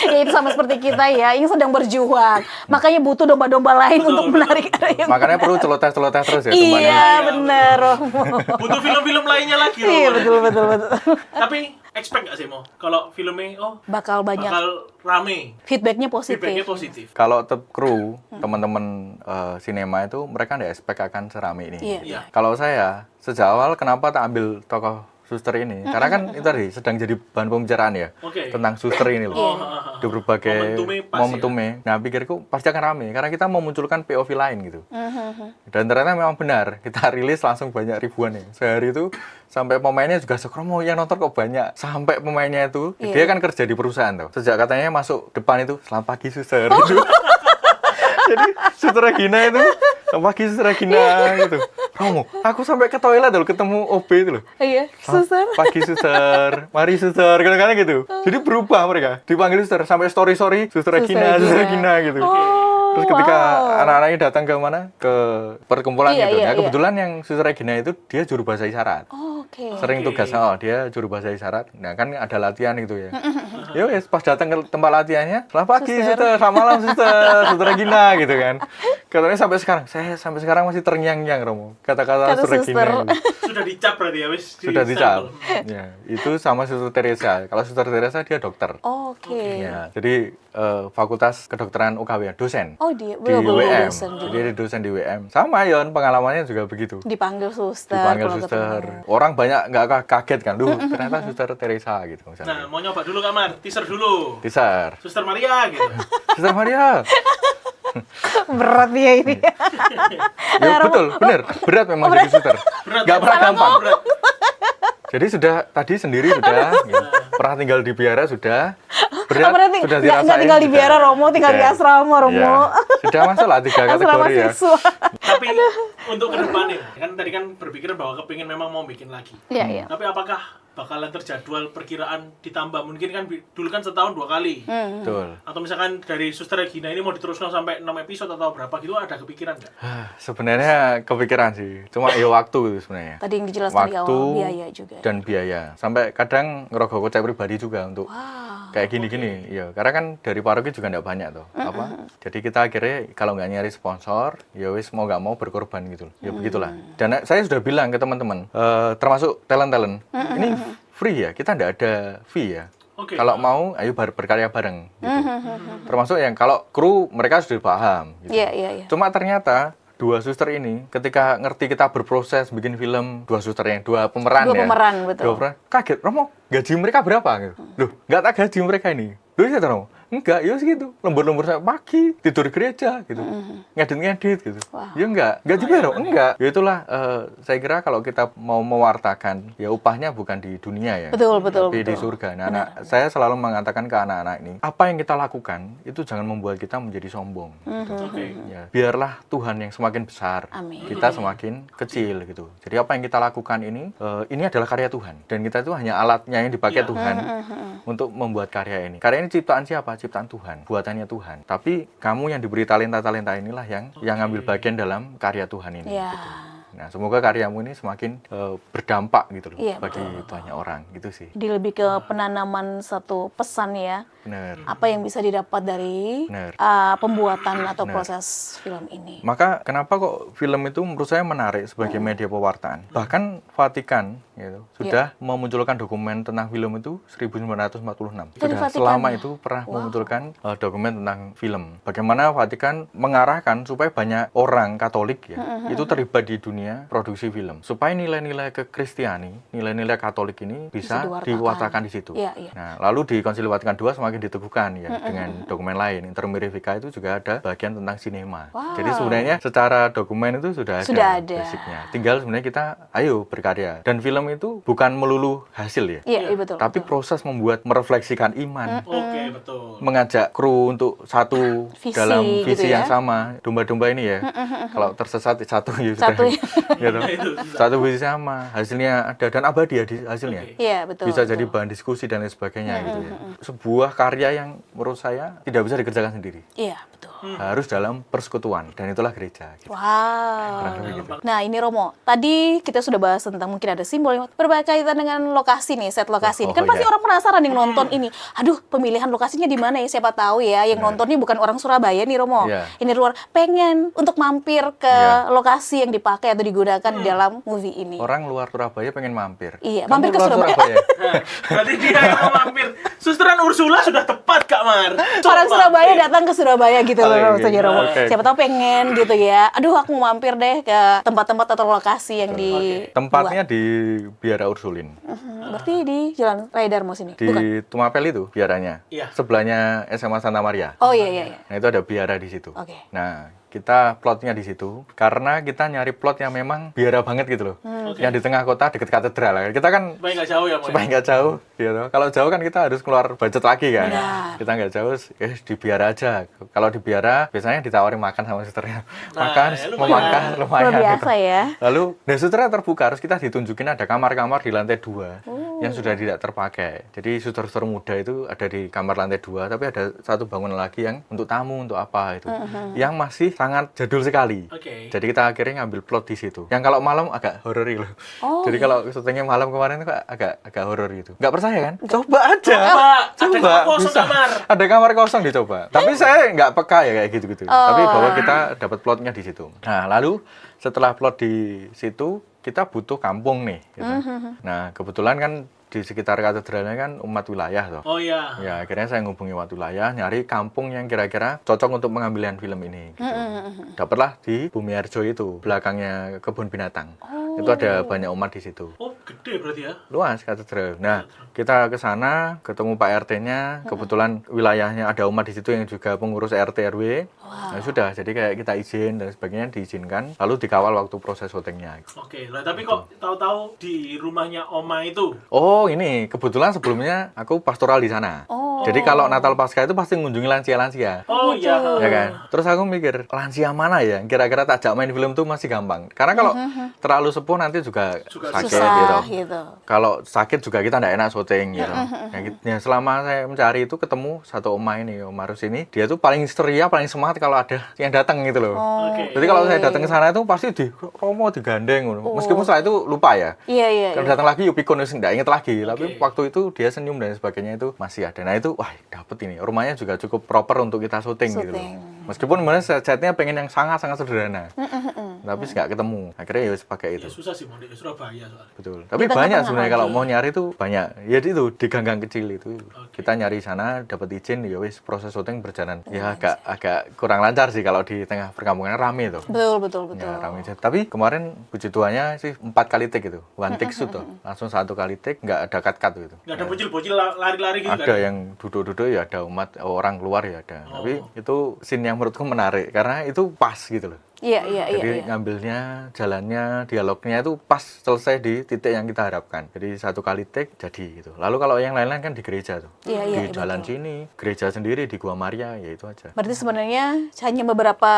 Ya, itu sama seperti kita ya, yang sedang berjuang. Makanya butuh domba-domba lain untuk menarik yang Makanya perlu celoteh-celoteh terus ya dombanya. Iya, benar, Romo. Butuh film-film lainnya lagi Iya, Romo. betul. Tapi expect gak sih Mo? Kalau filmnya Bakal banyak bakal rame, feedbacknya feedbacknya positif. positif. Kalau kru, teman-teman sinema itu mereka nggak expect akan serame ini. Iya. Iya. Kalau saya sejak awal kenapa tak ambil tokoh suster ini? Karena kan itu tadi sedang jadi bahan pembicaraan ya Oke. tentang suster ini loh. Di berbagai Momentumnya pas momentumnya. Nah, pikirku pasti akan rame karena kita memunculkan POV lain gitu. Dan ternyata memang benar, kita rilis langsung banyak ribuan ya. Sehari itu sampai pemainnya juga Sukromo yang nonton kok banyak. Sampai pemainnya itu dia kan kerja di perusahaan tuh. Sejak katanya masuk depan itu selamat pagi suster gitu. Jadi suster Regina itu selamat pagi suster Regina gitu. Romo, aku sampai ke toilet loh ketemu OB itu loh. Iya, suster. Pagi suster, mari suster, kadang-kadang gitu. Jadi berubah mereka, dipanggil suster sampai story suster Regina, suster Regina gitu. Terus ketika anak-anaknya datang ke mana? Ke perkumpulan Iya, gitu. iya, Nah, iya. kebetulan yang suster Regina itu dia juru bahasa isyarat. Oke. Sering tugas, dia juru bahasa isyarat. Nah, kan ada latihan gitu ya. Ya wes pas datang ke tempat latihannya, selamat pagi suster, selamat malam suster Regina gitu kan. Katanya saya sampai sekarang masih terngiang-ngiang Romo. Kata-kata Kata suster suster. Regina. Sudah dicap berarti ya wis. Sudah dicap. Sampel. Ya, itu sama suster Teresa. Kalau suster Teresa dia dokter. Oke. Ya, jadi Fakultas Kedokteran UKW, dosen. Oh, dia Di belum WM. dosen juga. Jadi dia dosen di WM. Sama Yon, pengalamannya juga begitu. Dipanggil suster. Dipanggil kalau suster. ketemu. Orang banyak nggak kaget kan, duh ternyata suster Teresa gitu Nah, misalnya. mau nyoba dulu Kak Mar, teaser dulu. Teaser. Suster Maria gitu. Suster Maria. Berat ya ini. Ya betul, benar. Berat memang jadi suster. Berat. Nggak pernah gampang. Berat. Jadi sudah tadi sendiri sudah, gitu. Pernah tinggal di biara sudah, berat Berarti sudah nggak dirasain. tinggal di sudah. biara Romo, tinggal di Sudah. asrama Romo. Iya. Sudah masuk lah 3 Asrama kategori ya. siswa. Tapi untuk kedepannya, kan tadi kan berpikir bahwa kepingin memang mau bikin lagi. Iya, iya. Tapi apakah bakalan terjadwal perkiraan ditambah? Mungkin kan dulu kan setahun 2 kali. Betul. Atau misalkan dari Suster Regina ini mau diteruskan sampai 6 episode atau berapa gitu, ada kepikiran nggak? Sebenarnya kepikiran sih, cuma ya waktu itu sebenarnya. Tadi yang dijelaskan di awal, biaya juga. Dan biaya. Sampai kadang ngerogoh kocek pribadi juga untuk kayak gini-gini. Ya, karena kan dari paroki juga nggak banyak tuh. Jadi kita akhirnya kalau nggak nyari sponsor, ya wis mau nggak mau berkorban gitu. Ya begitulah. Dan saya sudah bilang ke teman-teman, termasuk talent-talent, ini free ya, kita nggak ada fee ya. Oke. Kalau mau, ayo berkarya bareng. Gitu. Termasuk yang kalau kru mereka sudah paham. Gitu. Iya, iya, iya. Cuma ternyata 2 suster ini ketika ngerti kita berproses bikin film 2 suster yang 2 pemeran Dua ya. pemeran, betul. 2 pemeran. Kaget, Romo, gaji mereka berapa gitu. Loh, enggak tak gaji mereka ini. Loh, iya Romo. Enggak, ya segitu. Lembur-lembur sampai pagi, tidur gereja gitu. Ngedit-ngedit gitu. Ya enggak dibayar, enggak. Ya itulah saya kira kalau kita mau mewartakan, ya upahnya bukan di dunia ya. Betul. Tapi di surga. Nah, saya selalu mengatakan ke anak-anak ini, apa yang kita lakukan itu jangan membuat kita menjadi sombong. Oke. Ya, biarlah Tuhan yang semakin besar, Amin. kita semakin kecil gitu. Jadi apa yang kita lakukan ini adalah karya Tuhan dan kita itu hanya alatnya yang dipakai Tuhan untuk membuat karya ini. Karya ini ciptaan siapa? Ciptaan Tuhan, buatannya Tuhan. Tapi kamu yang diberi talenta-talenta inilah yang ngambil bagian dalam karya Tuhan ini. Iya. Gitu. Nah, semoga karyamu ini semakin berdampak gitu loh Iya, bagi banyak orang gitu sih. Di lebih ke penanaman satu pesan ya. Benar. Apa yang bisa didapat dari Benar. pembuatan atau proses film ini. Maka kenapa kok film itu menurut saya menarik sebagai media pewartaan. Bahkan Vatikan gitu, sudah memunculkan dokumen tentang film itu 1946. Dari Sudah Vatikan selama ya? itu pernah memunculkan dokumen tentang film. Bagaimana Vatikan mengarahkan supaya banyak orang Katolik ya, itu terlibat di dunia produksi film. Supaya nilai-nilai kekristiani, nilai-nilai Katolik ini bisa diwartakan di situ. Iya, iya. Nah, lalu di Konsili Vatikan II semakin diteguhkan ya dengan dokumen lain. Inter Mirifica itu juga ada bagian tentang sinema. Wow. Jadi sebenarnya secara dokumen itu sudah Sudah ada ada. basicnya. Tinggal sebenarnya kita ayo berkarya. Dan film itu bukan melulu hasil ya. Iya, iya betul. Tapi proses membuat merefleksikan iman. Oke, betul. Mengajak kru untuk satu Visi dalam gitu visi ya. yang sama. Domba-domba ini ya. Kalau tersesat satu ya sudah. Satu. Gitu. Itu. Satu visi sama. Hasilnya ada dan abadi ya di hasilnya. Oke. Iya, betul. Bisa betul. jadi bahan diskusi dan lain sebagainya gitu ya. Sebuah karya yang menurut saya tidak bisa dikerjakan sendiri. Iya, betul. Harus dalam persekutuan dan itulah gereja. Gitu. Wow. Kurang lebih gitu. Nah ini Romo, tadi kita sudah bahas tentang mungkin ada simbol yang berkaitan dengan lokasi nih, set lokasi ini. Kan pasti iya. orang penasaran yang nonton ini. Aduh, pemilihan lokasinya di mana ya? Siapa tahu ya, yang nontonnya bukan orang Surabaya nih Romo. Iya. Ini luar pengen untuk mampir ke Iya. lokasi yang dipakai atau digunakan di dalam movie ini. Orang luar Surabaya pengen mampir. Iya, Kamu mampir ke luar Surabaya. Nah, berarti dia yang mau mampir. Susteran Ursula sudah tepat, Kak Mar. Orang Surabaya datang ke Surabaya gitu loh, Oh, iya, maksudnya iya. Romo. Oke. Siapa tahu pengen gitu ya. Aduh, aku mau mampir deh ke tempat-tempat atau lokasi yang di Tempatnya di Biara Ursulin. berarti di Jalan Raya Darmo sini. Di Bukan? Tumapel itu biaranya. Iya. Sebelahnya SMA Santa Maria. Oh iya iya iya. Nah, itu ada biara di situ. Oke. Nah, kita plotnya di situ karena kita nyari plot yang memang biara banget gitu loh. Yang di tengah kota deket katedral. Kita kan Supaya nggak jauh ya, Mo. supaya nggak jauh gitu. Kalau jauh kan kita harus keluar budget lagi kan. Benar. Kita nggak jauh, di biara aja. Kalau di biara biasanya ditawarin makan sama susternya. Makan, ya mau lumayan. makan, lumayan. Luar biasa gitu. ya. Lalu, nah susternya terbuka, harus kita ditunjukin ada kamar-kamar di lantai 2 yang sudah tidak terpakai. Jadi suster-suster muda itu ada di kamar lantai 2, tapi ada satu bangunan lagi yang untuk tamu, untuk apa itu. Yang masih sangat jadul sekali. Oke. Jadi kita akhirnya ngambil plot di situ. Yang kalau malam agak horor loh. Oh, Jadi kalau syutingnya malam kemarin itu agak horor gitu. Nggak percaya kan? Coba aja. Ada kamar kosong, Kak Mar. Ada kamar kosong dicoba. Tapi saya nggak peka ya kayak gitu-gitu. Tapi bahwa kita dapat plotnya di situ. Nah, lalu setelah plot di situ, kita butuh kampung nih. Gitu. Nah, kebetulan kan di sekitar katedralnya kan umat wilayah toh. Oh iya. Ya, akhirnya saya ngubungi umat wilayah, nyari kampung yang kira-kira cocok untuk pengambilan film ini. Gitu. Dapatlah di Bumiarjo itu, belakangnya kebun binatang. Itu ada banyak umat di situ. Oh, gede berarti ya. Luas katedral. Nah, kita ke sana, ketemu Pak RT-nya, kebetulan wilayahnya ada umat di situ yang juga pengurus RT RW. Nah, sudah, jadi kayak kita izin dan sebagainya diizinkan, lalu dikawal waktu proses syutingnya. Oke, lah tapi kok tahu-tahu di rumahnya Oma itu? Oh, ini kebetulan sebelumnya aku pastoral di sana. Jadi kalau Natal Pasca itu pasti ngunjungi lansia-lansia. Oh iya. Ya kan? Terus aku mikir, lansia mana ya? Kira-kira tak ajak main film tuh masih gampang. Karena kalau terlalu sepuh nanti juga sakit susah gitu. gitu. Kalau sakit juga kita nggak enak syuting gitu. Ya, selama saya mencari itu ketemu satu oma ini, Om Marus ini, dia tuh paling ceria, paling semangat kalau ada yang datang gitu loh. Oke. Jadi kalau saya datang ke sana itu pasti Romo digandeng. Meskipun setelah itu lupa ya. Iya iya. Kalau datang lagi yuk pikun nggak inget lagi. Tapi waktu itu dia senyum dan sebagainya itu masih ada. Nah itu wah dapet ini. Rumahnya juga cukup proper untuk kita syuting gitu loh. Meskipun sebenarnya setnya pengen yang sangat-sangat sederhana. Tapi nggak ketemu. Akhirnya ya pakai itu. Ya susah sih mau di Surabaya soalnya. Betul. Tapi Di banyak tengah-tengah sebenarnya kalau mau nyari tuh banyak. Ya itu di gang-gang kecil itu. Kita nyari sana dapat izin ya wis proses syuting berjalan. Ya agak kurang lancar sih kalau di tengah perkampungan rame tuh. Betul. Ya, rame. Tapi kemarin puji Tuhannya sih 4 kali take itu. One take shoot tuh. Langsung 1 kali take nggak ada cut-cut gitu. Nggak ada bocil-bocil lari-lari gitu Ada kan? yang duduk-duduk ya ada umat orang keluar ya ada. Tapi itu scene yang menurutku menarik karena itu pas gitu loh. Iya. Jadi ngambilnya, jalannya, dialognya itu pas selesai di titik yang kita harapkan. Jadi 1 kali take jadi gitu. Lalu kalau yang lain-lain kan di gereja tuh. Iya, Di jalan sini, gereja sendiri di Gua Maria, ya itu aja. Berarti sebenarnya hanya beberapa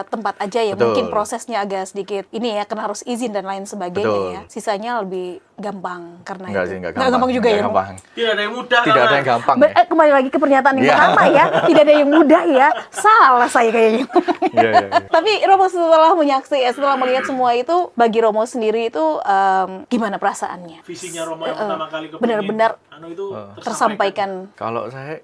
tempat aja ya, Betul. mungkin prosesnya agak sedikit ini ya, karena harus izin dan lain sebagainya Betul. ya. Sisanya lebih gampang karena Enggak itu. sih, enggak Nggak gampang juga Enggak ya. gampang. Tidak ada yang mudah. Tidak ada yang gampang ya. Kembali lagi ke pernyataan yang Iya. pertama ya, tidak ada yang mudah ya. Salah saya kayaknya. Iya. Tapi Romo setelah setelah melihat semua itu, bagi Romo sendiri itu gimana perasaannya? Visinya Romo yang pertama kali kepingin Benar-benar itu tersampaikan. Kalau saya,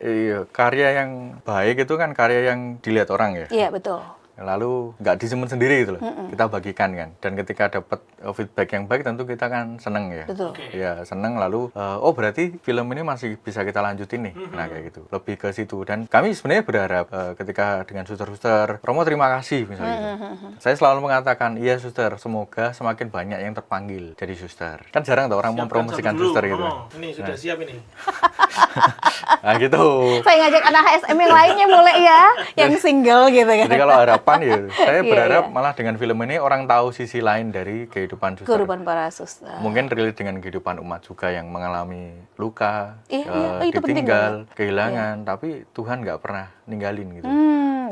karya yang baik itu kan karya yang dilihat orang ya. Iya betul. lalu nggak disimpan sendiri gitu loh. Kita bagikan kan. Dan ketika dapat feedback yang baik tentu kita kan seneng ya. Betul. Ya seneng, lalu oh berarti film ini masih bisa kita lanjutin nih. Nah kayak gitu, lebih ke situ. Dan kami sebenarnya berharap ketika dengan suster-suster, Romo terima kasih misalnya gitu. Saya selalu mengatakan, iya suster, semoga semakin banyak yang terpanggil jadi suster. Kan jarang tuh orang Siapkan mempromosikan satu dulu, suster gitu. Romo. Ini sudah siap ini. Nah gitu. Saya ngajak anak HSM yang lainnya mulai ya, yang single gitu kan. Jadi kalau harapan ya, saya Iya, berharap iya. malah dengan film ini orang tahu sisi lain dari kehidupan suster. Kehidupan para suster. Mungkin relate dengan kehidupan umat juga yang mengalami luka, Iya, iya. Oh, itu penting ditinggal, banget. kehilangan, tapi Tuhan nggak pernah ninggalin gitu.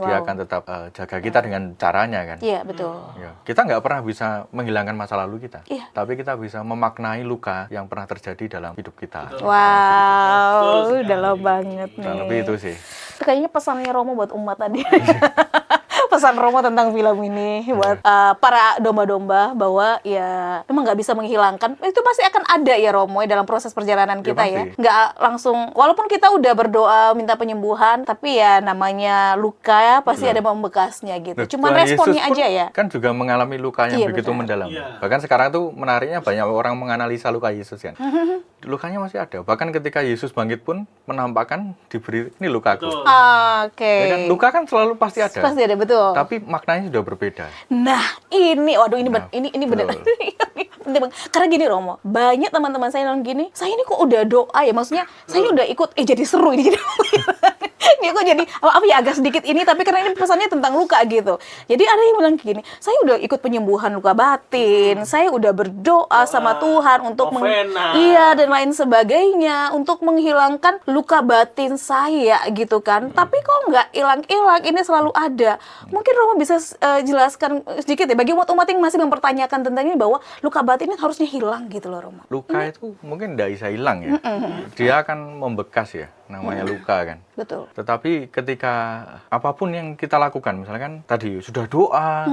Dia Wow. akan tetap jaga kita dengan caranya kan. Iya, betul. Ya, kita nggak pernah bisa menghilangkan masa lalu kita, Iya. tapi kita bisa memaknai luka yang pernah terjadi dalam hidup kita. Wow, Betul sekali. dalam banget nih. Nah, lebih itu sih. Kayaknya pesannya Romo buat umat tadi. Pesan Romo tentang film ini buat para domba-domba bahwa ya memang nggak bisa menghilangkan, itu pasti akan ada ya Romo ya dalam proses perjalanan Ya, kita ya. pasti. Nggak langsung, walaupun kita udah berdoa minta penyembuhan, tapi ya namanya luka ya pasti ada membekasnya gitu. Loh, Cuman Tuhan responnya Yesus pun aja ya. kan juga mengalami luka yang Iya, begitu benar. mendalam. Iya. Bahkan sekarang tuh menariknya banyak orang menganalisa luka Yesus kan. Lukanya masih ada. Bahkan ketika Yesus bangkit pun menampakkan diberi ini lukaku. Betul. Oke. Ya kan, luka kan selalu pasti ada. Pasti ada, betul. Tapi maknanya sudah berbeda. Nah, ini waduh ini Nah, ini bener. betul. Ini penting banget. Karena gini Romo, banyak teman-teman saya yang gini, saya ini kok udah doa ya, maksudnya saya udah ikut jadi seru ini jadi ini kok jadi apa ya agak sedikit ini, tapi karena ini pesannya tentang luka gitu. Jadi ada yang bilang gini, saya udah ikut penyembuhan luka batin, saya udah berdoa sama Tuhan untuk novena. iya dan lain sebagainya untuk menghilangkan luka batin saya gitu kan. Tapi kok nggak hilang-hilang, ini selalu ada. Mungkin Romo bisa jelaskan sedikit ya bagi umat-umat yang masih mempertanyakan tentang ini bahwa luka batin ini harusnya hilang gitu loh Romo. Luka itu mungkin tidak bisa hilang ya. Dia akan membekas ya, namanya luka kan. Betul. Tetapi ketika apapun yang kita lakukan, misalkan tadi sudah doa,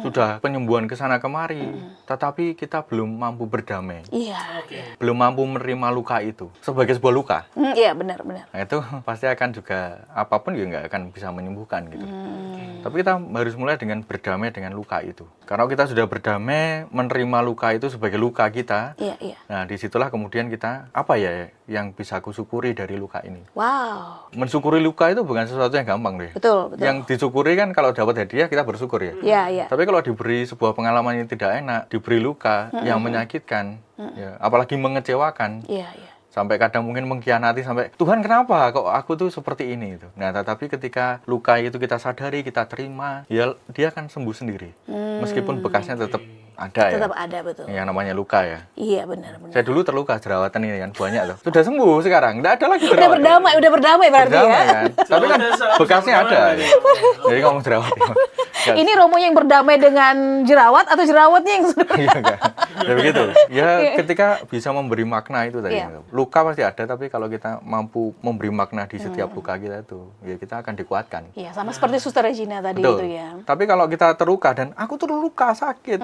sudah penyembuhan ke sana kemari, tetapi kita belum mampu berdamai, Iya. Oke. belum mampu menerima luka itu sebagai sebuah luka. Iya benar-benar. Nah itu pasti akan juga apapun juga nggak akan bisa menyembuhkan gitu. Tapi kita harus mulai dengan berdamai dengan luka itu. Karena kita sudah berdamai menerima luka itu sebagai luka kita. Iya, iya. Nah disitulah kemudian kita apa ya yang bisa aku syukuri dari luka ini. Wow. Mensyukuri luka itu bukan sesuatu yang gampang deh. Betul, betul. Yang disyukuri kan kalau dapat hadiah kita bersyukur ya. Iya, iya. Tapi kalau diberi sebuah pengalaman yang tidak enak, diberi luka yang menyakitkan, ya, apalagi mengecewakan, Iya, iya. sampai kadang mungkin mengkhianati, sampai Tuhan kenapa kok aku tuh seperti ini itu. Nah, tetapi ketika luka itu kita sadari, kita terima, ya dia akan sembuh sendiri. Meskipun bekasnya tetap ada ya. Tetap ada, betul. Yang namanya luka ya. Iya, benar-benar. Saya dulu terluka jerawatan ini kan banyak tuh. Sudah sembuh sekarang, enggak ada lagi Udah jerawat. berdamai berarti Berdamai ya. kan. Tapi kan bekasnya ada. Ya. Jadi ngomong jerawat. Ya. Ini Romo yang berdamai dengan jerawat atau jerawatnya yang sudah Iya kan? Ya begitu. Ya ketika bisa memberi makna itu tadi. Iya. Luka pasti ada, tapi kalau kita mampu memberi makna di setiap luka kita itu, ya kita akan dikuatkan. Iya, sama seperti Suster Regina tadi Betul. itu ya. Tapi kalau kita terluka dan aku terluka sakit,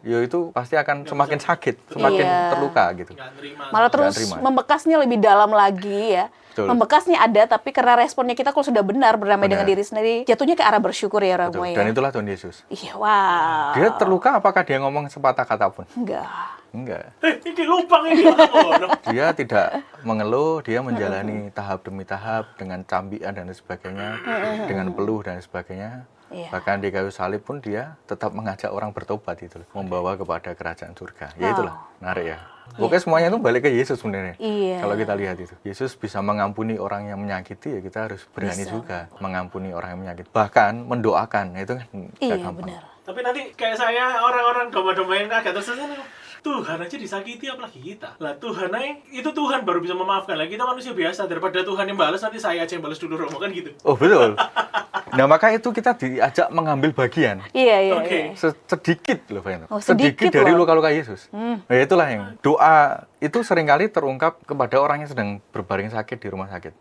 ya itu pasti akan semakin sakit, semakin Iya. terluka gitu. Nggak terima. Malah terus terima. membekasnya lebih dalam lagi ya. Betul. Membekasnya ada, tapi karena responnya kita kalau sudah benar berdamai Benar. dengan diri sendiri, jatuhnya ke arah bersyukur ya Romo Betul. ya. Dan itulah Tuhan Yesus. Iya, wow. Dia terluka apakah dia ngomong sepatah kata pun? Enggak. Enggak. Ini lubang ini. Oh, no. Dia tidak mengeluh, dia menjalani tahap demi tahap dengan cambian dan sebagainya, dengan peluh dan sebagainya. Iya. Bahkan di kayu salib pun dia tetap mengajak orang bertobat itu, membawa kepada kerajaan surga. Ya itulah, menarik ya. Pokoknya semuanya itu balik ke Yesus sebenarnya. Iya. Kalau kita lihat itu, Yesus bisa mengampuni orang yang menyakiti, ya kita harus berani Bisa. juga mengampuni orang yang menyakiti. Bahkan mendoakan, itu kan nggak Iya, gampang. benar. Tapi nanti kayak saya orang-orang domba-domba yang agak tersesat, Tuhan aja disakiti apalagi kita. Lah Tuhan aja, itu Tuhan baru bisa memaafkan. Lah kita manusia biasa, daripada Tuhan yang balas nanti saya aja yang balas dulu Romo kan gitu. Oh betul. Nah maka itu kita diajak mengambil bagian. Iya, iya. Oke. Iya. Sedikit loh Vino. Oh, sedikit dari loh. luka-luka Yesus. Nah itulah yang doa itu seringkali terungkap kepada orang yang sedang berbaring sakit di rumah sakit.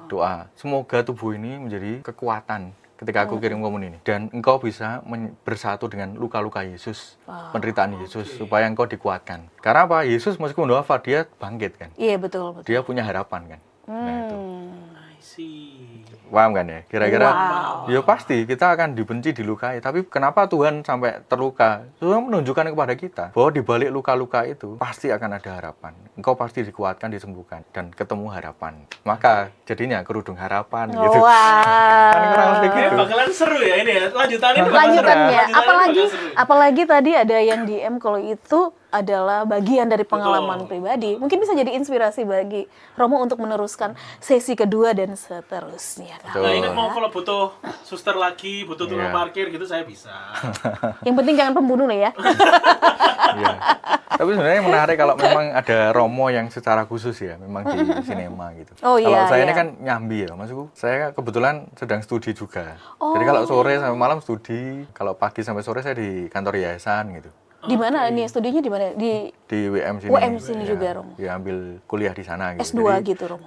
Doa, semoga tubuh ini menjadi kekuatan ketika aku kirim kamu ini, dan engkau bisa bersatu dengan luka-luka Yesus, penderitaan Yesus, supaya engkau dikuatkan. Karena apa? Yesus meskipun wafat, dia bangkit kan. Iya, betul, betul. Dia punya harapan kan. Nah itu. I see. Paham kan ya? Kira-kira Wow. ya pasti kita akan dibenci, dilukai. Tapi kenapa Tuhan sampai terluka? Tuhan menunjukkan kepada kita bahwa di balik luka-luka itu pasti akan ada harapan. Engkau pasti dikuatkan, disembuhkan dan ketemu harapan. Maka jadinya kerudung harapan gitu. Kan kurang Wow. lebih gitu. Bakalan seru ya ini ya. Lanjutannya ini bakalan seru. Lanjutannya, Lanjutannya bakal seru. apalagi tadi ada yang DM kalau itu adalah bagian dari pengalaman pribadi. Mungkin bisa jadi inspirasi bagi Romo untuk meneruskan sesi kedua dan seterusnya. Betul. Nah ini mau kalau butuh suster lagi, butuh tukang Iya. parkir gitu saya bisa. Yang penting jangan pembunuh lah ya. Iya. Tapi sebenarnya menarik kalau memang ada Romo yang secara khusus ya, memang di sinema gitu. Oh, Kalau iya, saya ini iya. kan nyambi ya, maksudku. Saya kebetulan sedang studi juga. Jadi kalau sore sampai malam studi, kalau pagi sampai sore saya di kantor yayasan gitu. Di mana ini studinya di mana? Di Di WM sini. UM sini Ya, juga, Romo. Ya ambil kuliah di sana gitu. S2 gitu, Romo.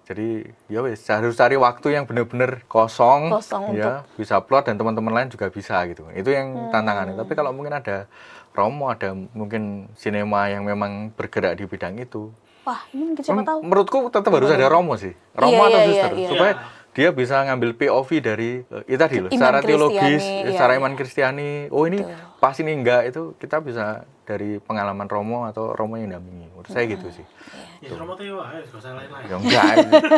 Jadi ya wes harus cari waktu yang benar-benar kosong, Kosong ya bisa plot dan teman-teman lain juga bisa gitu. Itu yang tantangannya. Tapi kalau mungkin ada Romo, ada mungkin sinema yang memang bergerak di bidang itu, Wah, ini mungkin siapa tahu. menurutku tetap harus ada Romo sih, Romo Iya, atau iya, suster, iya. supaya dia bisa ngambil POV dari itu tadi loh, Iman secara teologis, Kristiani, secara iya. iman Kristiani. Oh ini pas ini enggak, itu kita bisa dari pengalaman Romo atau Romo yang dampingi. Menurut saya gitu sih. Ya Romo tuh ya, gak usah lain-lain. Ya enggak,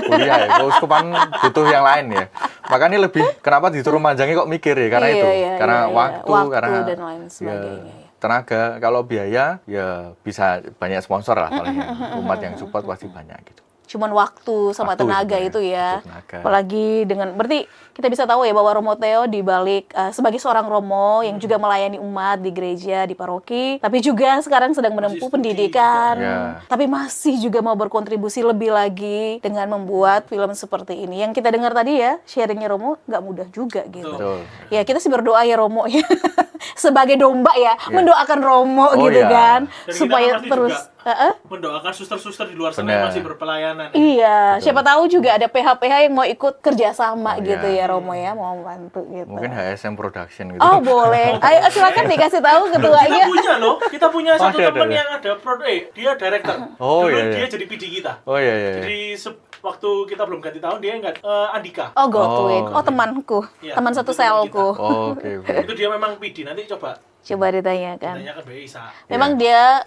kuliah ya, keuskupan butuh yang lain ya. Makanya lebih, kenapa disuruh manjangi kok mikir ya, karena Iya, itu. iya, Karena iya, iya. waktu, Waktu karena dan lain sebagainya, ya, ya. tenaga. Kalau biaya, ya bisa banyak sponsor lah paling ya. Umat yang support pasti banyak gitu. Cuman waktu sama Waktu tenaga sebenarnya, itu ya. waktu, tenaga. Apalagi dengan berarti kita bisa tahu ya bahwa Romo Theo di balik sebagai seorang Romo yang juga melayani umat di gereja, di paroki, tapi juga sekarang sedang menempuh studi pendidikan. Ya. Tapi masih juga mau berkontribusi lebih lagi dengan membuat film seperti ini. Yang kita dengar tadi ya, sharingnya Romo nggak mudah juga gitu. Betul. Ya kita sih berdoa ya Romo ya. Sebagai domba ya, mendoakan Romo Oh, gitu iya. kan. Dan kita Supaya pasti terus juga mendoakan suster-suster di luar sana yang Benar. masih berpelayanan. iya, siapa tahu juga ada PH-PH yang mau ikut kerjasama Oh, gitu iya. ya Romo ya, mau membantu gitu. Mungkin HSM Production gitu. Oh boleh, ayo silakan dikasih tahu Kita ketuanya. punya loh, kita punya Oh, satu ada, teman ada. yang ada dia director. Oh, Dulu iya, iya. dia jadi PD kita. Oh iya, iya. Jadi waktu kita belum ganti tahun dia nggak Andika. Oh Godwin, Oh. oh temanku, Iya, teman satu itu teman selku. Oh, oke, oke. Itu dia memang PD. Nanti coba Coba ditanyakan. tanyakan Mbak Isa. Memang dia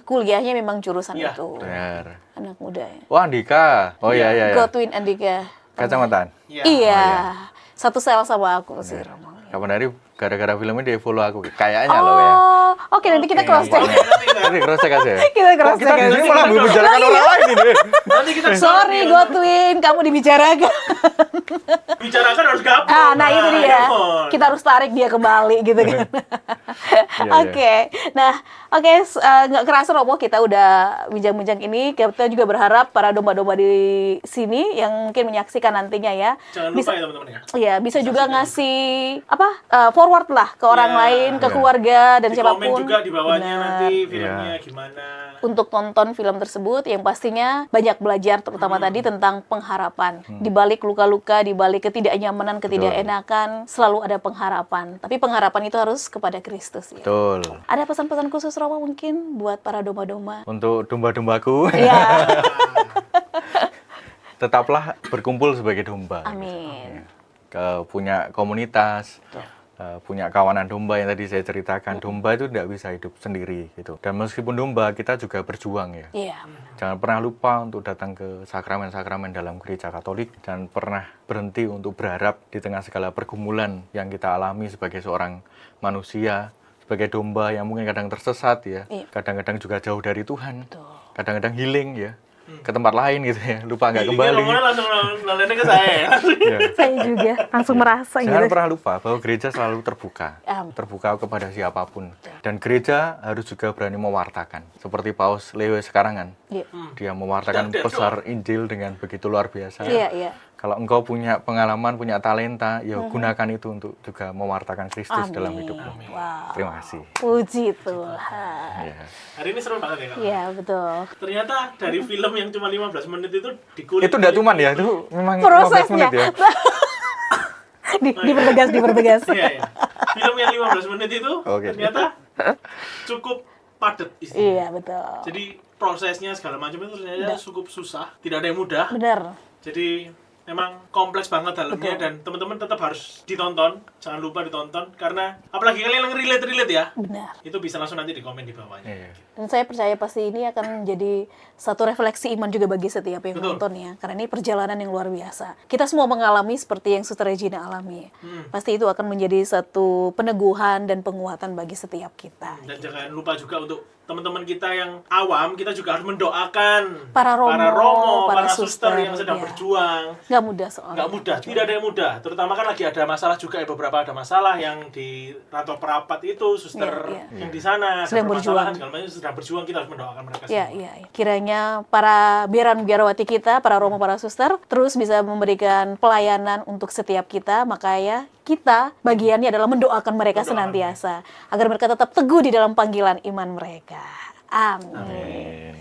kuliahnya memang jurusan Iya. itu. Benar. Anak muda ya. Oh, Andika. Oh iya, iya, iya. Godwin Andika. Kacamataan. Iya. Iya. Satu sel sama aku sih Romo. Kapan hari gara-gara film ini dia follow aku. Kayaknya loh ya. Oh, oke nanti kita cross check. Nanti cross check aja ya. Kita cross Kita check. di sini malah membicarakan orang lain ini. Nanti kita Sorry Godwin, kamu dibicarakan. bicarakan harus gabung. Nah itu dia. Handphone. Kita harus tarik dia kembali gitu kan. Iya. Oke. Nah, nggak kerasa Romo kita udah bincang-bincang ini. Kita juga berharap para domba-domba di sini yang mungkin menyaksikan nantinya ya. Jangan lupa ya teman-teman ya. Iya, bisa juga ngasih forward lah ke orang Iya. lain, ke Iya. keluarga dan Di siapapun. komen juga di bawahnya Benar. nanti filmnya Iya. gimana. Untuk tonton film tersebut yang pastinya banyak belajar terutama tadi tentang pengharapan. Di balik luka-luka, di balik ketidaknyamanan, ketidakenakan, selalu ada pengharapan. Tapi pengharapan itu harus kepada Kristus ya. Betul. Ada pesan-pesan khusus Romo mungkin buat para domba-domba? Untuk domba-dombaku, Iya. tetaplah berkumpul sebagai domba. Amin. Punya komunitas, punya kawanan domba yang tadi saya ceritakan. Domba itu tidak bisa hidup sendiri gitu. Dan meskipun domba, kita juga berjuang ya. Iya. Jangan pernah lupa untuk datang ke sakramen-sakramen dalam gereja Katolik dan pernah berhenti untuk berharap di tengah segala pergumulan yang kita alami sebagai seorang manusia, sebagai domba yang mungkin kadang tersesat ya, Iya. kadang-kadang juga jauh dari Tuhan, Betul. kadang-kadang healing ya, ke tempat lain gitu ya, lupa nggak Ini kembali. Romonya langsung nolenya ke saya. Ya. Saya juga langsung merasa Jangan gitu. pernah lupa bahwa gereja selalu terbuka, terbuka kepada siapapun. Dan gereja harus juga berani mewartakan. Seperti Paus Leo sekarang kan, Iya. dia mewartakan pesan Injil dengan begitu luar biasa. Iya, iya. Kalau engkau punya pengalaman, punya talenta, ya gunakan itu untuk juga mewartakan Kristus dalam hidupmu. Wow. Terima kasih. Puji Tuhan. Ya. Hari ini seru banget ya Kak. Iya, betul. Ternyata dari film yang cuma 15 menit itu dikulik. Itu enggak cuman ya, itu memang 15 Prosesnya. menit ya. Dipertegas. Iya, iya. Film yang 15 menit itu Oke. ternyata cukup padat Iya, istilahnya. betul. Jadi prosesnya segala macam itu ternyata cukup susah, tidak ada yang mudah. Benar. Jadi memang kompleks banget dalamnya. Dan teman-teman tetap harus ditonton, jangan lupa ditonton, karena apalagi kalian yang relate ya, Benar. itu bisa langsung nanti di komen di bawahnya. Iya. Dan saya percaya pasti ini akan menjadi satu refleksi iman juga bagi setiap yang Betul. nonton ya. Karena ini perjalanan yang luar biasa. Kita semua mengalami seperti yang Suster Regina alami. Pasti itu akan menjadi satu peneguhan dan penguatan bagi setiap kita. Dan jangan lupa juga untuk teman-teman kita yang awam, kita juga harus mendoakan Para romo, para para suster suster, yang sedang ya. berjuang. Nggak mudah soalnya. Nggak mudah, tidak ada yang mudah. Terutama kan lagi ada masalah juga ya, beberapa ada masalah yang di Rantau Perapat itu, suster Iya, yang di sana ada Sedang permasalahan, berjuang. segala macam sedang berjuang, kita harus mendoakan mereka Ya, semua. ya, ya. Kiranya para biarawati kita, para romo, para suster, terus bisa memberikan pelayanan untuk setiap kita. Makanya kita bagiannya adalah mendoakan mereka senantiasa. Agar mereka tetap teguh di dalam panggilan iman mereka. Amin.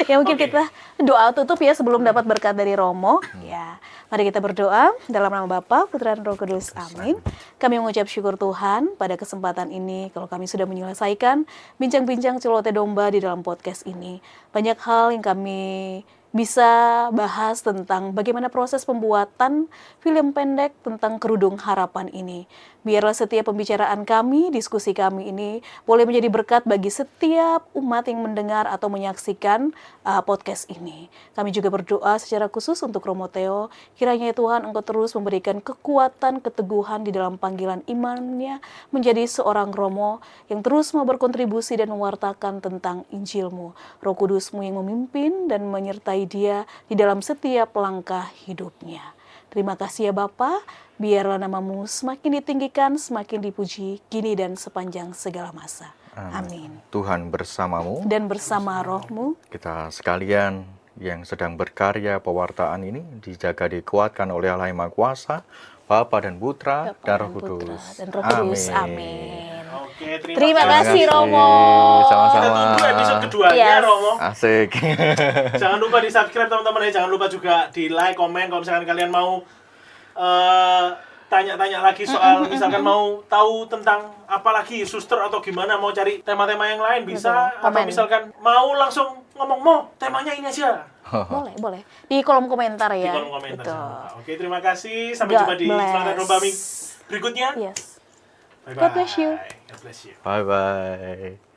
Ya mungkin Oke. kita doa tutup ya sebelum dapat berkat dari Romo. Ya, mari kita berdoa dalam nama Bapa, Putra dan Roh Kudus. Amin. Kami mengucap syukur Tuhan pada kesempatan ini kalau kami sudah menyelesaikan bincang-bincang celoteh domba di dalam podcast ini. Banyak hal yang kami bisa bahas tentang bagaimana proses pembuatan film pendek tentang Kerudung Harapan ini. Biarlah setiap pembicaraan kami, diskusi kami ini boleh menjadi berkat bagi setiap umat yang mendengar atau menyaksikan podcast ini. Kami juga berdoa secara khusus untuk Romo Theo. Kiranya ya Tuhan Engkau terus memberikan kekuatan, keteguhan di dalam panggilan imannya menjadi seorang Romo yang terus mau berkontribusi dan mewartakan tentang Injil-Mu. Roh Kudus-Mu yang memimpin dan menyertai dia di dalam setiap langkah hidupnya. Terima kasih ya Bapa, biarlah nama-Mu semakin ditinggikan, semakin dipuji, kini dan sepanjang segala masa. Amin. Tuhan bersamamu. Dan bersama Roh-Mu, Kita sekalian yang sedang berkarya pewartaan ini dijaga dikuatkan oleh Allah Yang Maha Kuasa, Bapa dan Putra Bapa dan dan Roh Putra Kudus. dan Roh Kudus. Amin. Oke, Terima kasih Romo. Kita Sama-sama. tunggu episode keduanya, Yes. Romo. Asik. Jangan lupa di subscribe teman-teman ya, jangan lupa juga di like, komen kalau misalkan kalian mau tanya-tanya lagi soal misalkan mau tahu tentang apa lagi suster atau gimana, mau cari tema-tema yang lain bisa, Betul. atau Komen. misalkan mau langsung ngomong mau temanya ini aja Boleh, boleh. Di kolom komentar di ya. kolom komentar. Betul. Jangan lupa. Oke, terima kasih, sampai God jumpa di bless. Semangat Domba berikutnya. Yes. Bye bye. God bless you. God bless you. Bye-bye.